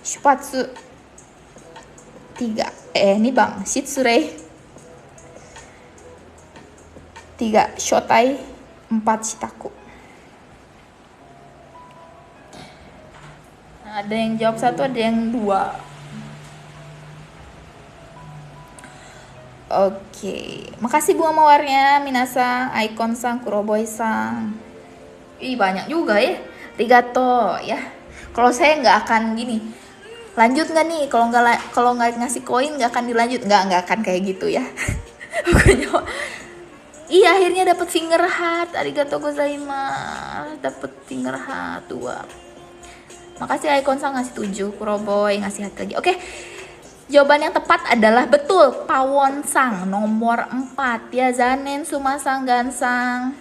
Shupatsu. 2番失礼。3 shotai. 4 shitaku. Nah, ada yang jawab 1, ada yang 2. Oke, makasih bunga mawarnya Minasang, Icon-sang, Kuroboy-sang. Ih, banyak juga ya. Arigato ya. Kalau saya nggak akan gini, lanjut nggak nih, kalau nggak ngasih koin nggak akan dilanjut, nggak akan kayak gitu ya. Pokoknya iya, akhirnya dapat finger heart. Arigatou gozaimasu, dapat finger heart 2. Makasih Icon-sang ngasih 7, Kuroboy ngasih heart lagi. Oke, jawaban yang tepat adalah betul, Pawon-sang nomor 4 ya. Zanen sumasang gansang.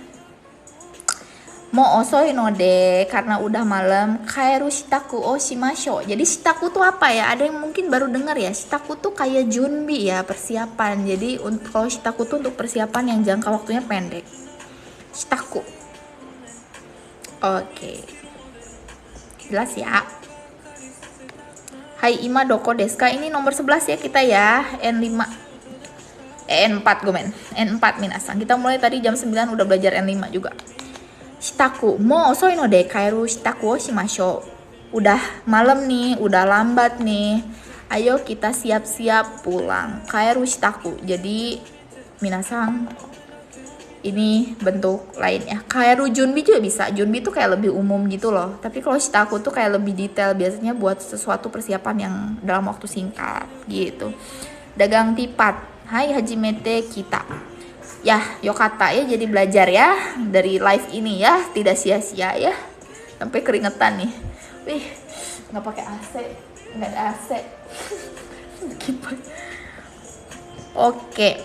Mo osoi no de, karena udah malam. Kaeru shitaku o shimashou. Jadi shitaku tuh apa ya? Ada yang mungkin baru dengar ya. Shitaku tuh kayak junbi ya, persiapan. Jadi kalau shitaku tuh untuk persiapan yang jangka waktunya pendek. Shitaku. Oke. Jelas ya. Hai ima doko desu ka? Ini nomor 11 ya kita ya. N5. N4 gomen. N4 Minasang. Kita mulai tadi jam 9 udah belajar N5 juga. Shitaku mo osoi no de kaeru shitaku o shimashou. Udah malam nih, udah lambat nih. Ayo kita siap-siap pulang. Kaeru shitaku. Jadi Minasang, ini bentuk lain ya. Kaeru junbi juga bisa. Junbi tuh kayak lebih umum gitu loh. Tapi kalau shitaku tuh kayak lebih detail, biasanya buat sesuatu persiapan yang dalam waktu singkat gitu. Dagang tipat. Hai hajimete kita. Ya, yokata ya, jadi belajar ya dari live ini ya, tidak sia-sia ya. Sampai keringetan nih. Wih, nggak pakai AC, nggak ada AC. Oke,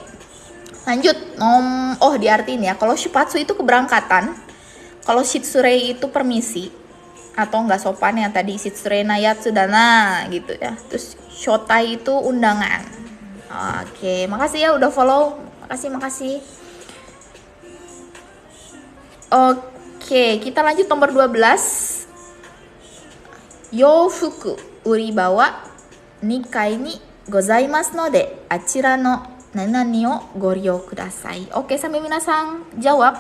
lanjut. Diartiin ya. Kalau shupatsu itu keberangkatan, kalau shitsurei itu permisi atau nggak sopan yang tadi shitsurei nayatsu dana gitu ya. Terus shotai itu undangan. Oke, makasih ya udah follow. Makasih. Oke, kita lanjut nomor 12. Youfuku uribawa 2階にございますので、あちらの何々をご利用ください. Oke, sambil Minasang jawab.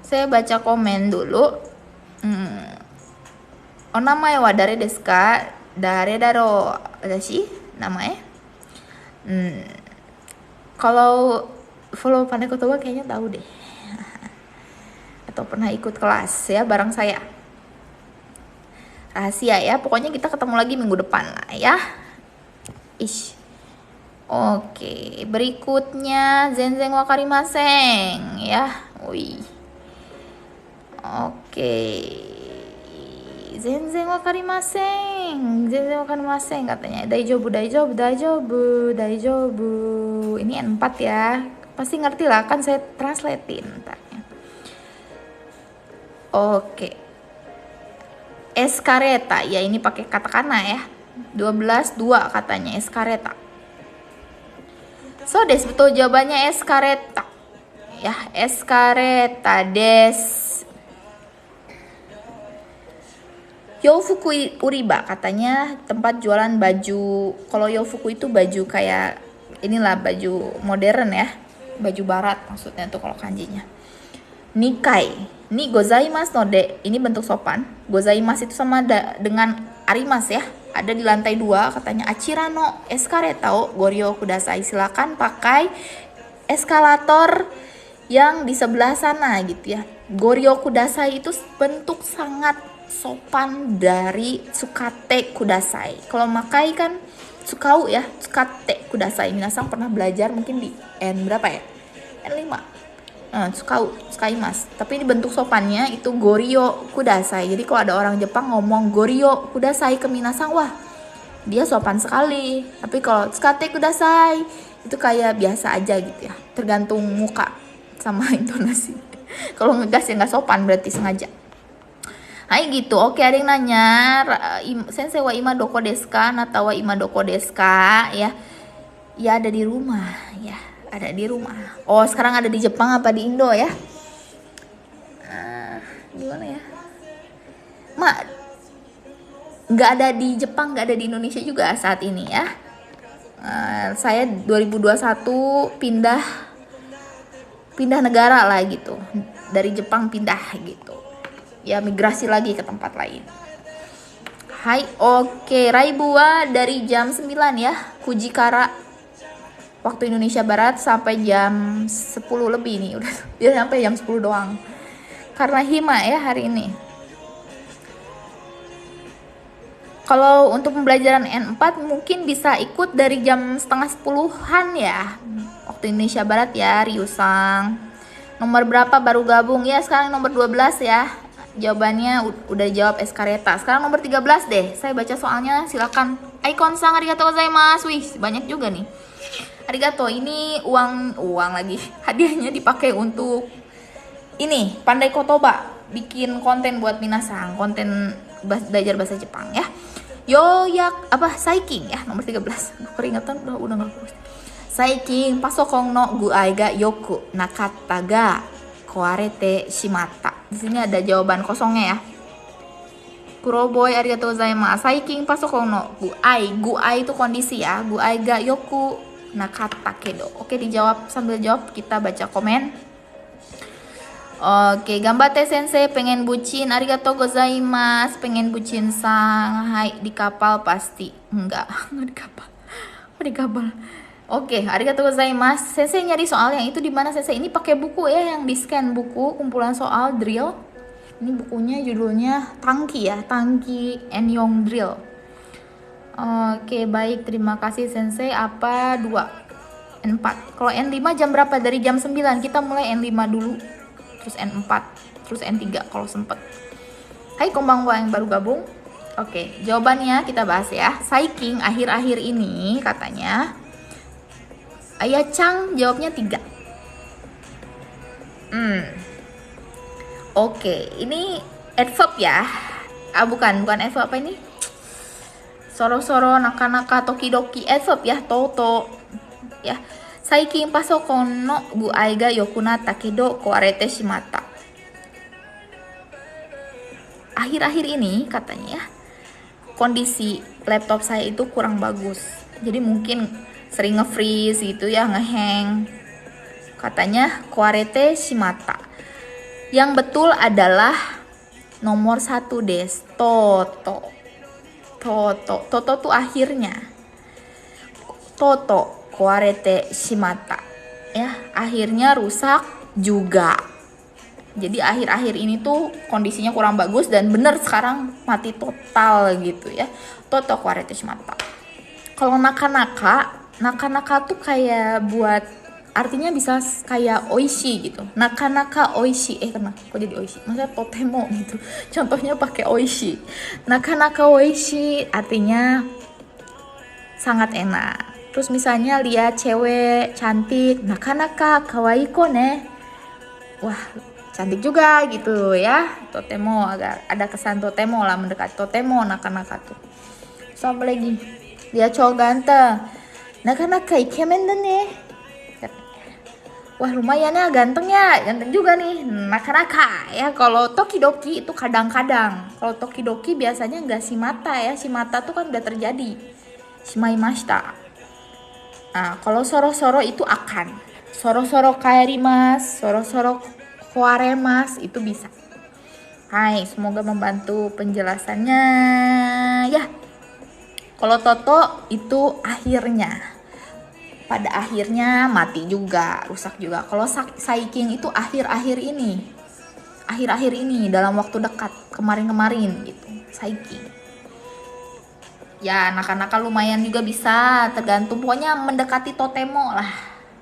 Saya baca komen dulu. namae wa dare desu ka? Dare daro watashi? Namae? Kalau follow Pandai Kotoba kayaknya tahu deh. Atau pernah ikut kelas ya bareng saya. Rahasia ya, pokoknya kita ketemu lagi minggu depan lah ya. Oke, berikutnya zenzen wakarimasen ya. Wih. Oke. Zenzen wakarimasen katanya. Daijoubu. Ini N4 ya. Pasti ngerti lah, kan saya translatein ntarnya. Oke. Eskareta, ya ini pakai katakana ya. 12-2 katanya eskareta. So des, betul jawabannya eskareta. Ya, eskareta des. Yofuku uriba katanya tempat jualan baju. Kalau yofuku itu baju kayak inilah, baju modern ya. Baju barat maksudnya tuh kalau kanjinya. Nikai. Ni gozaimasu node. Ini bentuk sopan. Gozaimasu itu sama dengan arimasu ya. Ada di lantai 2 katanya. Achira no eskareta o goryou kudasai. Silakan pakai eskalator yang di sebelah sana gitu ya. Goryou kudasai itu bentuk sangat sopan dari tsukate kudasai. Kalau makai kan tsukau ya, tsukate kudasai. Minasang pernah belajar mungkin di N berapa ya? N5. Tsukau, tsukaimasu. Tapi ini bentuk sopannya itu goryou kudasai. Jadi kalau ada orang Jepang ngomong goryou kudasai ke minasang, wah dia sopan sekali. Tapi kalau tsukate kudasai itu kayak biasa aja gitu ya. Tergantung muka sama intonasi. Kalau ngegas ya nggak sopan, berarti sengaja. Hai gitu. Oke, ada yang nanya, sensei wa ima doko desu ka? Nata wa ima doko desu ka? Ya. Ya ada di rumah ya. Ada di rumah. Oh, sekarang ada di Jepang apa di Indo ya? Gimana ya? Mak, nggak ada di Jepang, nggak ada di Indonesia juga saat ini ya. Saya 2021 pindah negara lah gitu. Dari Jepang pindah gitu. Ya migrasi lagi ke tempat lain. Hai, oke. Raibua dari jam 9 ya. Kujikara waktu Indonesia Barat sampai jam 10 lebih nih. Udah dia sampai jam 10 doang. Karena hima ya hari ini. Kalau untuk pembelajaran N4 mungkin bisa ikut dari jam setengah 10-an ya. Waktu Indonesia Barat ya, Ryusang. Nomor berapa baru gabung? Ya sekarang nomor 12 ya. Jawabannya udah jawab eskareta. Sekarang nomor 13 deh. Saya baca soalnya, silakan. Aikon-sang, arigatou gozaimasu. Wih, banyak juga nih. Arigato, ini uang lagi. Hadiahnya dipakai untuk ini, Pandai Kotoba. Bikin konten buat minasang, konten belajar bahasa Jepang ya. Yoyak saiking ya, nomor 13. Keringatan udah enggak fokus. Saiking pasokon no guai ga yoku nakatta ga koarete shimata. Di sini ada jawaban kosongnya ya. Kuroboy arigatou gozaimasu. Saiking pasokon no guai itu kondisi ya. Guai ga yoku nakatta kedo. Oke, dijawab, sambil jawab kita baca komen. Oke, gambate sensei, pengen bucin, arigatou gozaimasu, pengen bucin sang. Hai, di kapal pasti. Enggak di kapal. Di kapal. Oke, arigatou gozaimasu. Sensei nyari soal yang itu di mana sensei? Ini pakai buku ya, yang di scan buku kumpulan soal drill. Ini bukunya judulnya Tangki ya, Tangki Enyong Drill. Oke, baik, terima kasih sensei. Apa 2? N4. Kalau N5 jam berapa? Dari jam 9. Kita mulai N5 dulu. Terus N4, terus N3 kalau sempet. Hai konbanwa yang baru gabung. Oke, jawabannya kita bahas ya. Saiking akhir-akhir ini katanya. Ayah Chang jawabnya 3. Oke, ini adverb ya. Bukan adverb, apa ini? Soro-soro, naka-naka, toki-doki, adverb ya, toto ya. Saikin pasokon no guai ga yokunatta kedo koarete shimata. Akhir-akhir ini katanya ya, kondisi laptop saya itu kurang bagus. Jadi mungkin sering nge-freeze gitu ya, nge-hang. Katanya koarete shimata. Yang betul adalah Nomor 1 des, toto. Toto tuh akhirnya. Toto koarete shimata. Ya, akhirnya rusak juga. Jadi akhir-akhir ini tuh kondisinya kurang bagus dan bener sekarang mati total gitu ya. Toto koarete shimata. Kalau naka-naka tuh kayak buat artinya bisa kayak oishi gitu. Naka-naka oishi. Kenapa? Kok jadi oishi? Maksudnya totemo gitu. Contohnya pakai oishi. Naka-naka oishi artinya sangat enak. Terus misalnya lihat cewek cantik, naka-naka kawaii ne. Wah, cantik juga gitu ya. Totemo agak ada kesan totemo lah, mendekat totemo naka-naka tuh. So, apa lagi? Dia cowok ganteng. Naka-naka ikemen nih. Wah, lumayan ya ganteng juga nih. Naka-naka ya. Kalau tokidoki itu kadang-kadang. Kalau tokidoki biasanya nggak shimata ya. Shimata tuh kan udah terjadi. Shimaimashita. Nah, kalau soro-soro itu akan. Soro-soro kaerimasu, soro-soro koaremasu itu bisa. Hai, semoga membantu penjelasannya ya. Kalau toto itu akhirnya, pada akhirnya mati juga, rusak juga. Kalau saiking itu akhir-akhir ini dalam waktu dekat, kemarin-kemarin gitu, saiking. Ya, naka-naka lumayan juga bisa, tergantung, pokoknya mendekati totemo lah.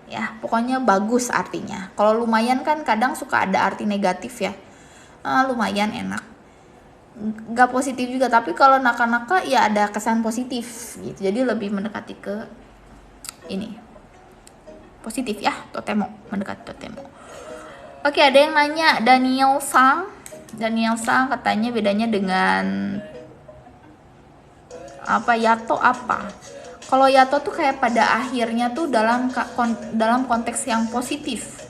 Ya, pokoknya bagus artinya. Kalau lumayan kan kadang suka ada arti negatif ya. Lumayan enak. Gak positif juga, tapi kalau naka-naka ya ada kesan positif gitu. Jadi lebih mendekati ke ini. Positif ya, totemo, mendekati totemo. Oke, ada yang nanya, Daniel Sang katanya bedanya dengan yato apa? Kalau yato tuh kayak pada akhirnya tuh dalam konteks yang positif.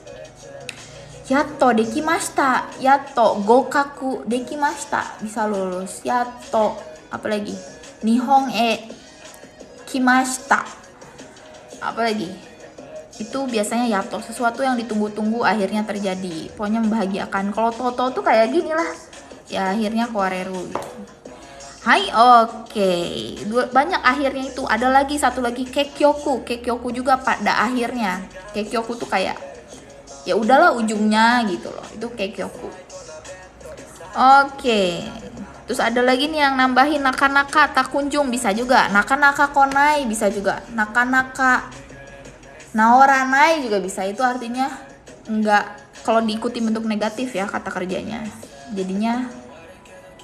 Yato dekimashita, yato gokaku dekimashita, bisa lulus. Yato, apalagi? Nihon kimashita. Apalagi? Itu biasanya yato, sesuatu yang ditunggu-tunggu akhirnya terjadi. Pokoknya membahagiakan. Kalau toto tuh kayak gini lah. Ya akhirnya koareru gitu. Hai, oke. Banyak akhirnya itu. Ada lagi satu lagi kekyoku. Kekyoku juga pada akhirnya. Kekyoku tuh kayak ya udahlah ujungnya gitu loh. Itu kekyoku. Oke. Terus ada lagi nih yang nambahin naka-naka tak kunjung, bisa juga. Naka-naka konai bisa juga. Naka-naka naoranai juga bisa. Itu artinya enggak, kalau diikuti bentuk negatif ya kata kerjanya. Jadinya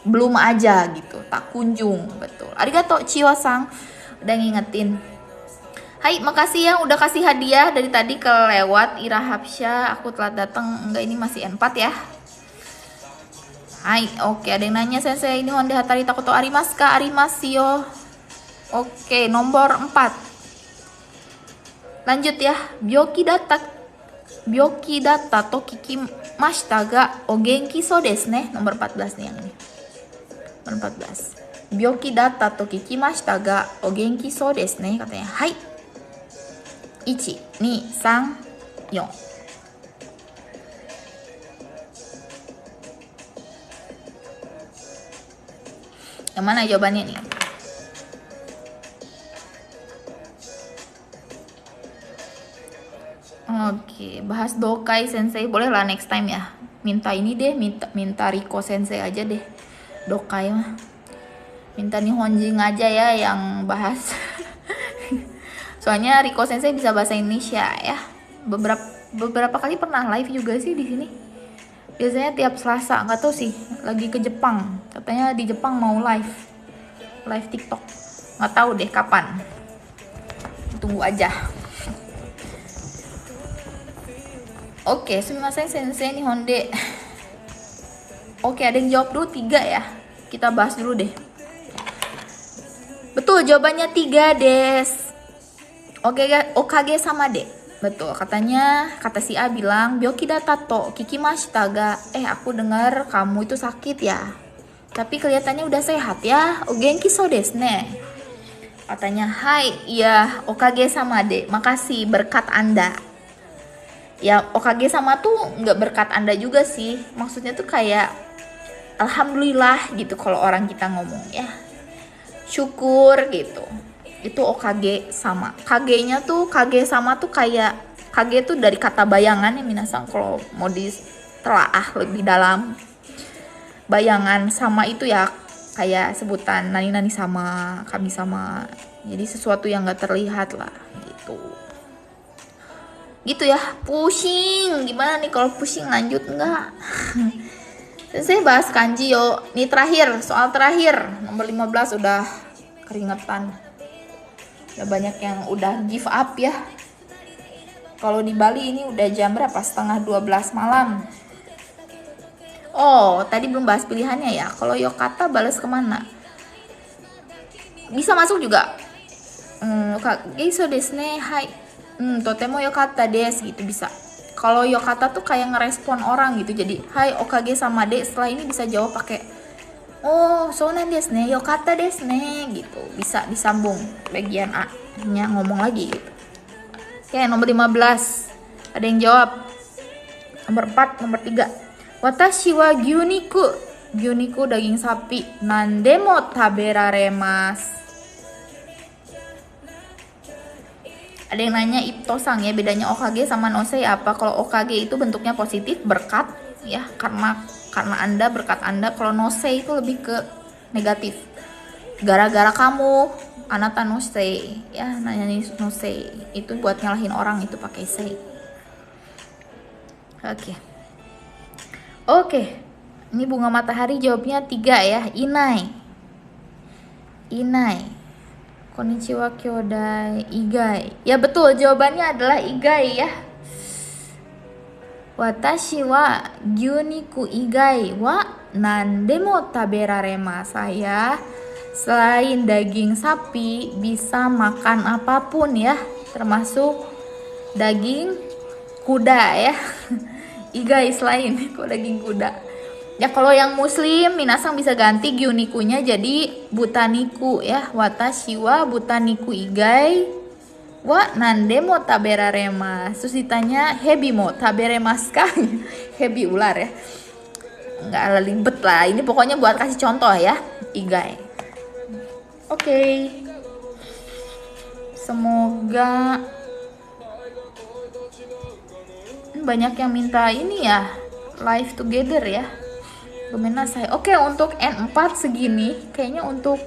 belum aja gitu, tak kunjung. Betul. Arigato Chiwa-sang udah ngingetin. Hai, makasih yang udah kasih hadiah dari tadi kelewat. Ira Hapsya, aku telat datang. Enggak, ini masih N4 ya. Hai, oke, ada yang nanya, Sensei ini Honda Hatari Takoto arimasu ka? Arimasu yo. Oke, nomor 4. Lanjut ya. Byoki data to kikimashita ga o genki so desu ne. Nomor 14 nih yang ini. Nomor 14. Byoki data to kikimashita ga o genki so desu ne, katanya. Hai. 1, 2, 3, 4. Yang mana jawabannya nih? Oke, bahas dokai sensei boleh lah next time ya. Minta ini deh, minta Riko sensei aja deh. Dokai mah. Minta Nihonjin aja ya yang bahas. Soalnya Riko sensei bisa bahasa Indonesia ya. Beberapa kali pernah live juga sih di sini. Biasanya tiap Selasa, nggak tahu sih, lagi ke Jepang. Katanya di Jepang mau live TikTok. Nggak tahu deh kapan. Tunggu aja. Oke, sumimasen sensei Nihonde. Oke, ada yang jawab dulu 3 ya. Kita bahas dulu deh. Betul, jawabannya 3 des. Oke, okage sama deh. Betul, kata si A bilang, Byoki data to kikimashita ga. Aku dengar kamu itu sakit ya. Tapi kelihatannya udah sehat ya. O genki so desu ne. Katanya, hai, iya, okage sama deh. Makasih berkat Anda. Ya, okage sama tuh nggak berkat Anda juga sih. Maksudnya tuh kayak alhamdulillah gitu kalau orang kita ngomong ya, syukur gitu. Itu OKG sama. KG-nya tuh, KG sama tuh kayak, KG tuh dari kata bayangan ya minasang, kalau mau ditelaah lebih dalam. Bayangan, sama itu ya kayak sebutan nani-nani sama, kami sama. Jadi sesuatu yang gak terlihat lah gitu. Gitu ya, pusing. Gimana nih kalau pusing, lanjut enggak? Saya bahas kanji yo. Nih terakhir, soal terakhir nomor 15 udah keringetan. Ya banyak yang udah give up ya. Kalau di Bali ini udah jam berapa? Setengah 12 malam. Oh, tadi belum bahas pilihannya ya. Kalau yokata balas kemana? Bisa masuk juga. Geiso desu ne, hai. Totemo yokata desu gitu bisa. Kalau yokata tuh kayak ngerespon orang gitu. Jadi, hai okage sama de. Setelah ini bisa jawab pakai oh, sonan desu ne, yokata desu ne gitu. Bisa disambung bagian A-nya ngomong lagi gitu. Oke, nomor 15. Ada yang jawab. Nomor 4, nomor 3. Watashi wa gyuniku. Gyuniku daging sapi. Nandemo taberaremasu. Ada yang nanya Ipto-sang ya, bedanya OKG sama Nosei apa? Kalau OKG itu bentuknya positif, berkat ya, karena Anda, berkat Anda. Kalau Nosei itu lebih ke negatif. Gara-gara kamu, anata Nosei ya, nanya nih Nosei. Itu buat nyalahin orang, itu pakai sei. Oke. Ini bunga matahari jawabnya 3 ya. Inai. Konnichiwa kyodai. Igai. Ya betul, jawabannya adalah igai ya. Watashi wa gyuniku igai wa nandemo taberaremasu. Saya selain daging sapi bisa makan apapun ya, termasuk daging kuda ya. Igai selain kok daging kuda. Ya kalau yang muslim minasang bisa ganti gyunikunya jadi butaniku ya. Watashi wa butaniku igai wa nandemo taberaremasu. Terus ditanya hebi mo taberemasu kah? Hebi ular ya. Enggak libet lah. Ini pokoknya buat kasih contoh ya. Igai. Oke. Semoga banyak yang minta ini ya, live together ya. Gomenasai. Oke, untuk N4 segini. Kayaknya untuk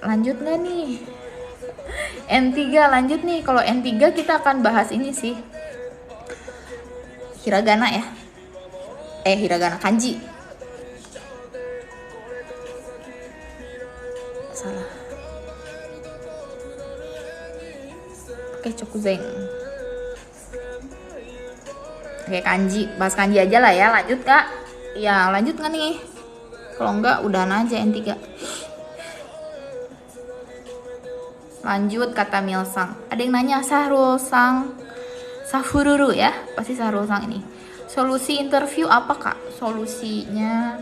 lanjut nggak nih? N3 lanjut nih. Kalau N3 kita akan bahas ini sih, hiragana ya. Hiragana kanji. Salah. Oke, Chokuzeng. Oke, kanji, bahas kanji aja lah ya. Lanjut kak? Ya lanjut nggak nih? Kalau enggak udahan aja N3. Lanjut kata Milsang. Ada yang nanya Sahrul-sang Safururu ya. Pasti Sahrul-sang ini. Solusi interview apa kak? Solusinya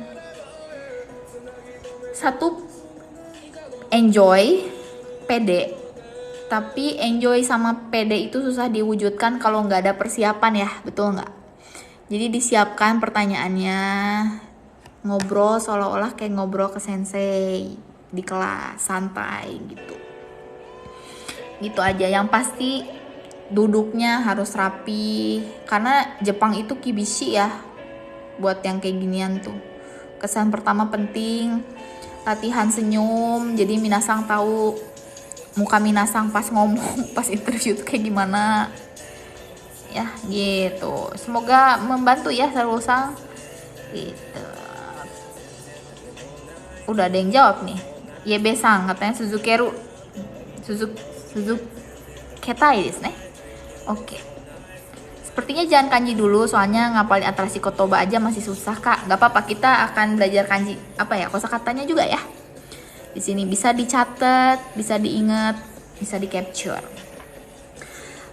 1, enjoy, pede. Tapi enjoy sama pede itu susah diwujudkan kalau nggak ada persiapan ya, betul nggak? Jadi disiapkan pertanyaannya, ngobrol seolah-olah kayak ngobrol ke sensei di kelas, santai gitu. Gitu aja, yang pasti duduknya harus rapi. Karena Jepang itu kibishi ya, buat yang kayak ginian tuh. Kesan pertama penting, latihan senyum, jadi minasang tahu muka minasang pas ngomong, pas interview tuh kayak gimana ya gitu. Semoga membantu ya Sahrul-sang gitu. Udah ada yang jawab nih. Yebe-sang katanya Suzukeru Suzuketai desu ne. Oke. Sepertinya jangan kanji dulu, soalnya ngapalin atrasi kotoba aja masih susah kak. Gak apa-apa, kita akan belajar kanji apa ya, kosakatanya juga ya. Di sini bisa dicatat, bisa diingat, bisa di capture.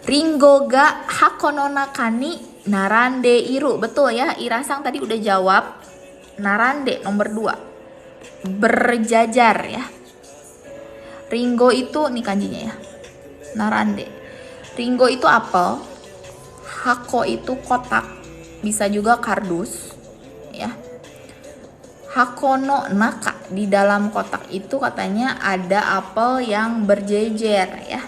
Ringo ga hako no naka ni narande iru. Betul ya, Irasang tadi udah jawab. Narande nomor 2. Berjajar ya. Ringo itu nih kanjinya ya. Narande. Ringo itu apel. Hako itu kotak. Bisa juga kardus ya. Hakono naka, di dalam kotak itu katanya ada apel yang berjejer ya.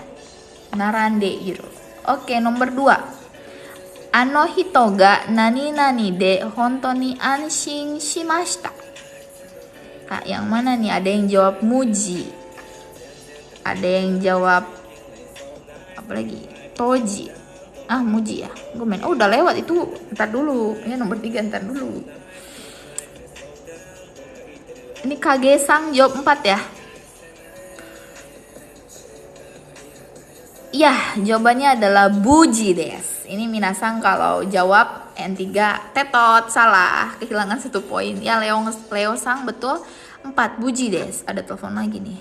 Narande iru. Oke, nomor 2. Ano hito ga nani nani de honto ni anshin shimashita. Kak, yang mana nih? Ada yang jawab muji. Ada yang jawab apa lagi? Toji. Muji ya. Gue main. Oh, udah lewat itu. Ntar dulu. Ya, nomor 3 ntar dulu. Ini Kage-sang jawab 4 ya. Iya, jawabannya adalah buji des. Ini minasang kalau jawab N3 tetot, salah, kehilangan 1 poin. Ya, Leo sang betul 4 buji des. Ada telepon lagi nih.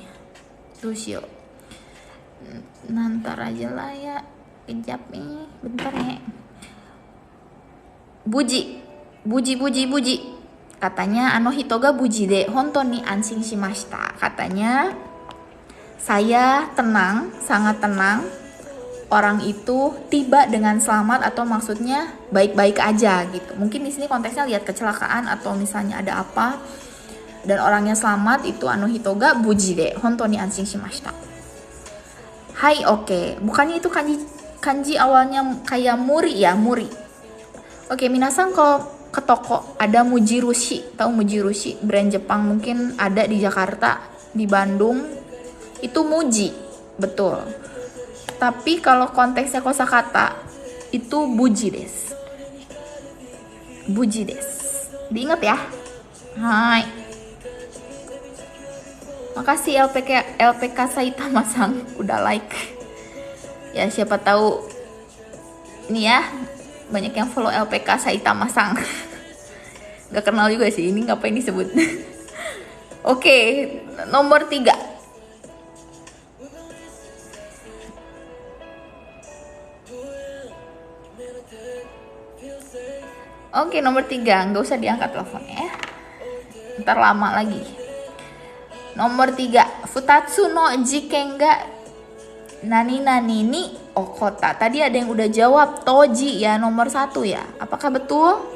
Tusio. Nantar aja lah ya. Kejap nih, bentar ya. Buji. Katanya ano hitoga buji de honto ni anshin shimashita. Katanya saya tenang, sangat tenang. Orang itu tiba dengan selamat atau maksudnya baik-baik aja gitu. Mungkin di sini konteksnya lihat kecelakaan atau misalnya ada apa dan orangnya selamat, itu ano hitoga buji de honto ni anshin shimashita. Hai, oke. Bukannya itu kanji awalnya kayak muri ya, muri. Oke, minasan kalau ke toko ada Mujirushi, tahu Mujirushi, brand Jepang, mungkin ada di Jakarta, di Bandung, itu Muji, betul. Tapi kalau konteksnya kosakata itu buji des. Diingat ya. Hai. Makasih LPK Saitama-san udah like. Ya, siapa tahu ini ya, banyak yang follow LPK Saitama-san. Gak kenal juga sih, ini ngapain disebut. Oke, nomor 3. Oke, nomor 3, nggak usah diangkat teleponnya ya. Ntar lama lagi. Nomor 3, Futatsu no jiken ga nani nani ni okota. Tadi ada yang udah jawab toji ya, nomor 1 ya. Apakah betul?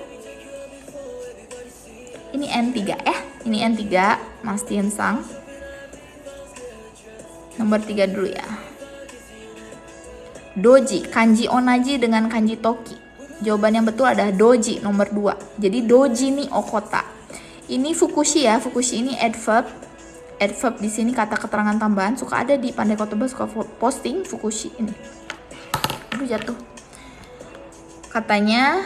Ini N3 ya. Ini N3, Mas Tian-sang. Nomor 3 dulu ya. Doji, kanji onaji dengan kanji toki. Jawaban yang betul adalah doji, nomor 2. Jadi doji ni okota. Ini fukushi ya. Fukushi ini adverb. Adverb di sini kata keterangan tambahan, suka ada di Pandai Kotoba, suka posting fukushi ini. Aduh, jatuh. Katanya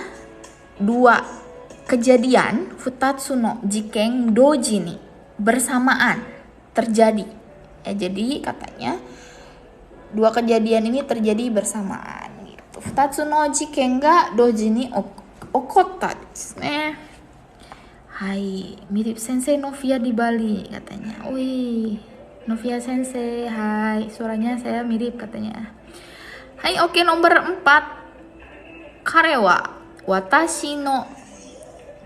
2 kejadian futatsu no jiken doji ni bersamaan terjadi. Ya, jadi katanya 2 kejadian ini terjadi bersamaan gitu. Futatsu no jiken ga doji ni okotta desu ne. Hai, mirip Sensei Novia di Bali katanya. Wih, Novia Sensei, hai, suaranya saya mirip katanya. Hai, oke, nomor 4. Kare wa watashi no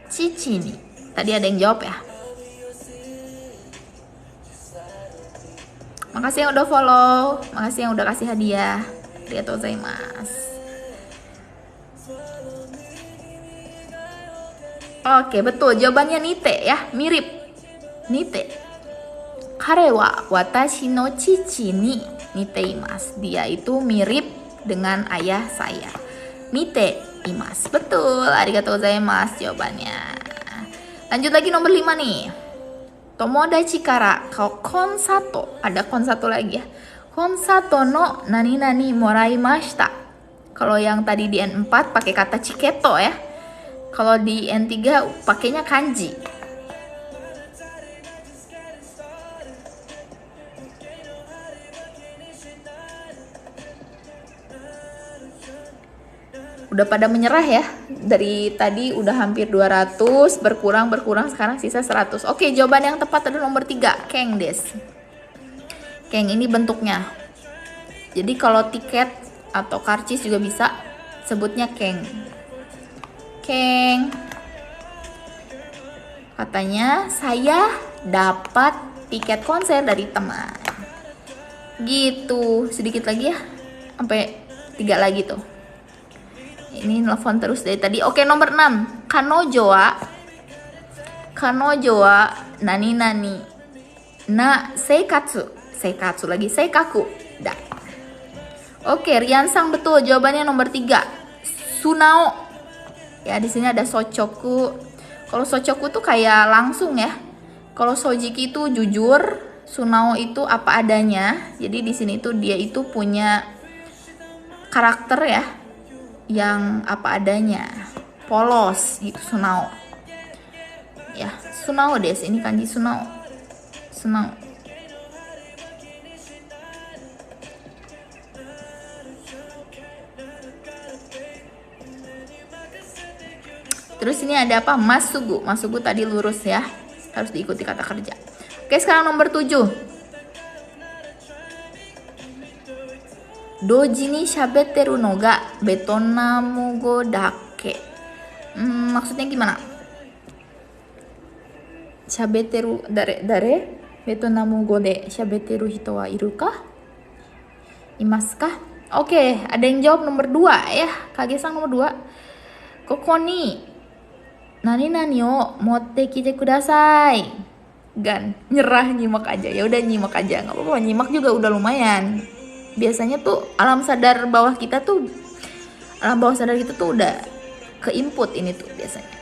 chichi ni. Tadi ada yang jawab ya. Makasih yang udah follow, makasih yang udah kasih hadiah. Arigatou gozaimasu. Oke, betul. Jawabannya nite ya, mirip. Nite. Kare wa watashi no chichi ni niteimasu. Dia itu mirip dengan ayah saya. Niteimasu. Betul. Arigatou gozaimasu jawabannya. Lanjut lagi nomor 5 nih. Tomodachi kara konsato. Ada konsato lagi ya. Konsato no nani nani moraimashita. Kalau yang tadi di N4 pakai kata chiketo ya. Kalau di N3 pakainya kanji. Udah pada menyerah ya. Dari tadi udah hampir 200, berkurang sekarang sisa 100. Oke, jawaban yang tepat adalah nomor 3, keng des. Keng ini bentuknya. Jadi kalau tiket atau karcis juga bisa sebutnya keng. Keng. Katanya saya dapat tiket konser dari teman. Gitu. Sedikit lagi ya. Sampai 3 lagi tuh. Ini nelfon terus dari tadi. Oke, nomor 6. Kanojo wa nani nani na seikatsu lagi seikaku. Dah. Oke, Rian-sang betul. Jawabannya nomor 3. Sunao. Ya, di sini ada sochoku. Kalau sochoku tuh kayak langsung ya. Kalau sojiki itu jujur, sunao itu apa adanya. Jadi di sini tuh dia itu punya karakter ya yang apa adanya. Polos gitu sunao. Ya, sunao des. Ini kanji sunao. Sunao. Terus ini ada apa? Masugu. Masugu tadi lurus ya. Harus diikuti kata kerja. Oke, sekarang nomor 7. Doji ni shabetteru no ga Betonamugo dake. Maksudnya gimana? Shabetteru dare Betonamugo de shabetteru hito wa iru ka? Imasu ka? Oke, ada yang jawab nomor 2 ya. Kage-san nomor 2. Koko ni nani o motte kite kudasai. Gan, nyerah, nyimak aja. Ya udah nyimak aja, nggak apa-apa. Nyimak juga udah lumayan. Biasanya tuh alam sadar bawah kita tuh udah ke input ini tuh biasanya.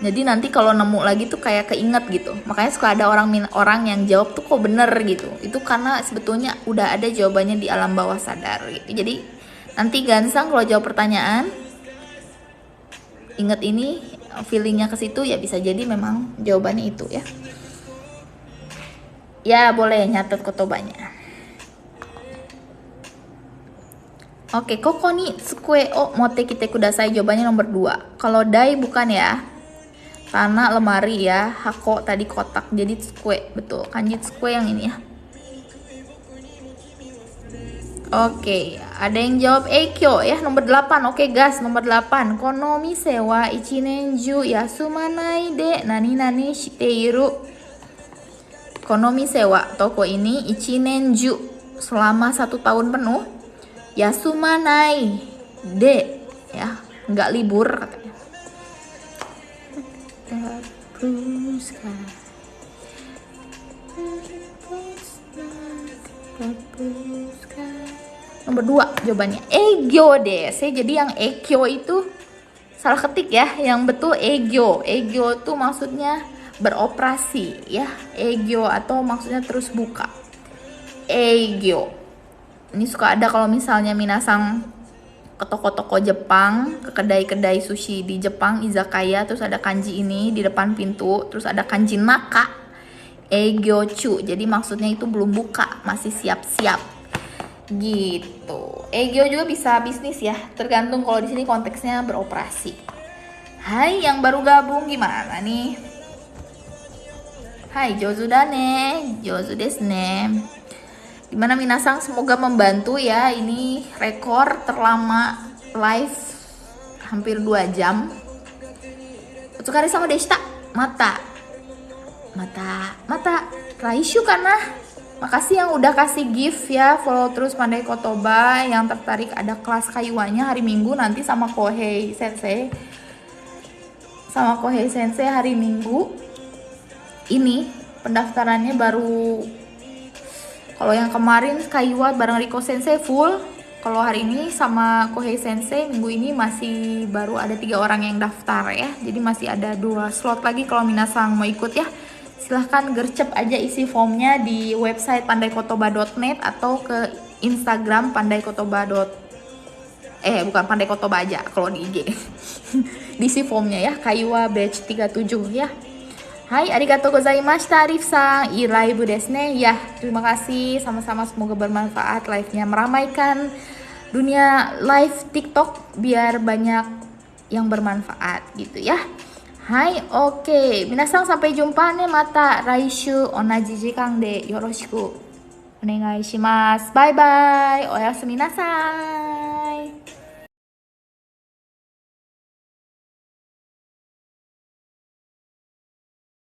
Jadi nanti kalau nemu lagi tuh kayak keinget gitu. Makanya suka ada orang yang jawab tuh kok bener gitu. Itu karena sebetulnya udah ada jawabannya di alam bawah sadar gitu. Jadi nanti Gansang kalau jawab pertanyaan, inget ini, feelingnya ke situ, ya bisa jadi memang jawabannya itu ya. Ya boleh nyatet kotobanya. Oke, koko ni tsukue o motte kite kudasai, jawabannya nomor 2. Kalau dai bukan ya. Tanah lemari ya, hako tadi kotak, jadi tsukue, betul. Kanji tsukue yang ini ya. Oke, ada yang jawab Eikyo ya, nomor 8. Oke, gas, nomor 8. Kono mise wa ichinenju yasumanai de nani shite iru. Kono mise wa, toko ini, ichinenju, selama 1 tahun penuh. Yasumanai de, ya, nggak libur katanya. Nomor 2 jawabannya egyo des. Jadi yang ekyo itu salah ketik ya. Yang betul egyo. Egyo tuh maksudnya beroperasi ya. Egyo atau maksudnya terus buka. Egyo. Ini suka ada kalau misalnya minasang ke toko-toko Jepang, ke kedai-kedai sushi di Jepang, izakaya, terus ada kanji ini di depan pintu, terus ada kanji naka, egyochu. Jadi maksudnya itu belum buka, masih siap-siap. Gitu. Egyo juga bisa bisnis ya, tergantung kalau di sini konteksnya beroperasi. Hai, yang baru gabung gimana nih? Hai, jozu da ne, jozu desu ne. Gimana minasang, semoga membantu ya. Ini rekor terlama live hampir 2 jam. Otsukare sama deshita. Mata Raishu kana. Makasih yang udah kasih gift ya. Follow terus Pandai Kotoba. Yang tertarik ada kelas kayuanya hari Minggu nanti sama Kohei Sensei. Hari Minggu. Ini pendaftarannya baru. Kalau yang kemarin Kaiwa bareng Riko Sensei full. Kalau hari ini sama Kohei Sensei minggu ini masih baru ada 3 orang yang daftar ya. Jadi masih ada 2 slot lagi kalau minasang mau ikut ya. Silahkan gercep aja isi formnya di website pandaikotoba.net atau ke Instagram pandaikotoba. Bukan Pandai Kotoba aja kalau di IG. Diisi formnya ya. Kaiwa batch 37 ya. Hai, arigatou gozaimashita, Arif-san. Live desu ne. Ya, terima kasih. Sama-sama, semoga bermanfaat live-nya. Meramaikan dunia live TikTok biar banyak yang bermanfaat gitu ya. Hai, oke. Minasang sampai jumpa ne mata raishu onaji jikan de yoroshiku onegai shimasu. Bye bye. Oyasumi nasai.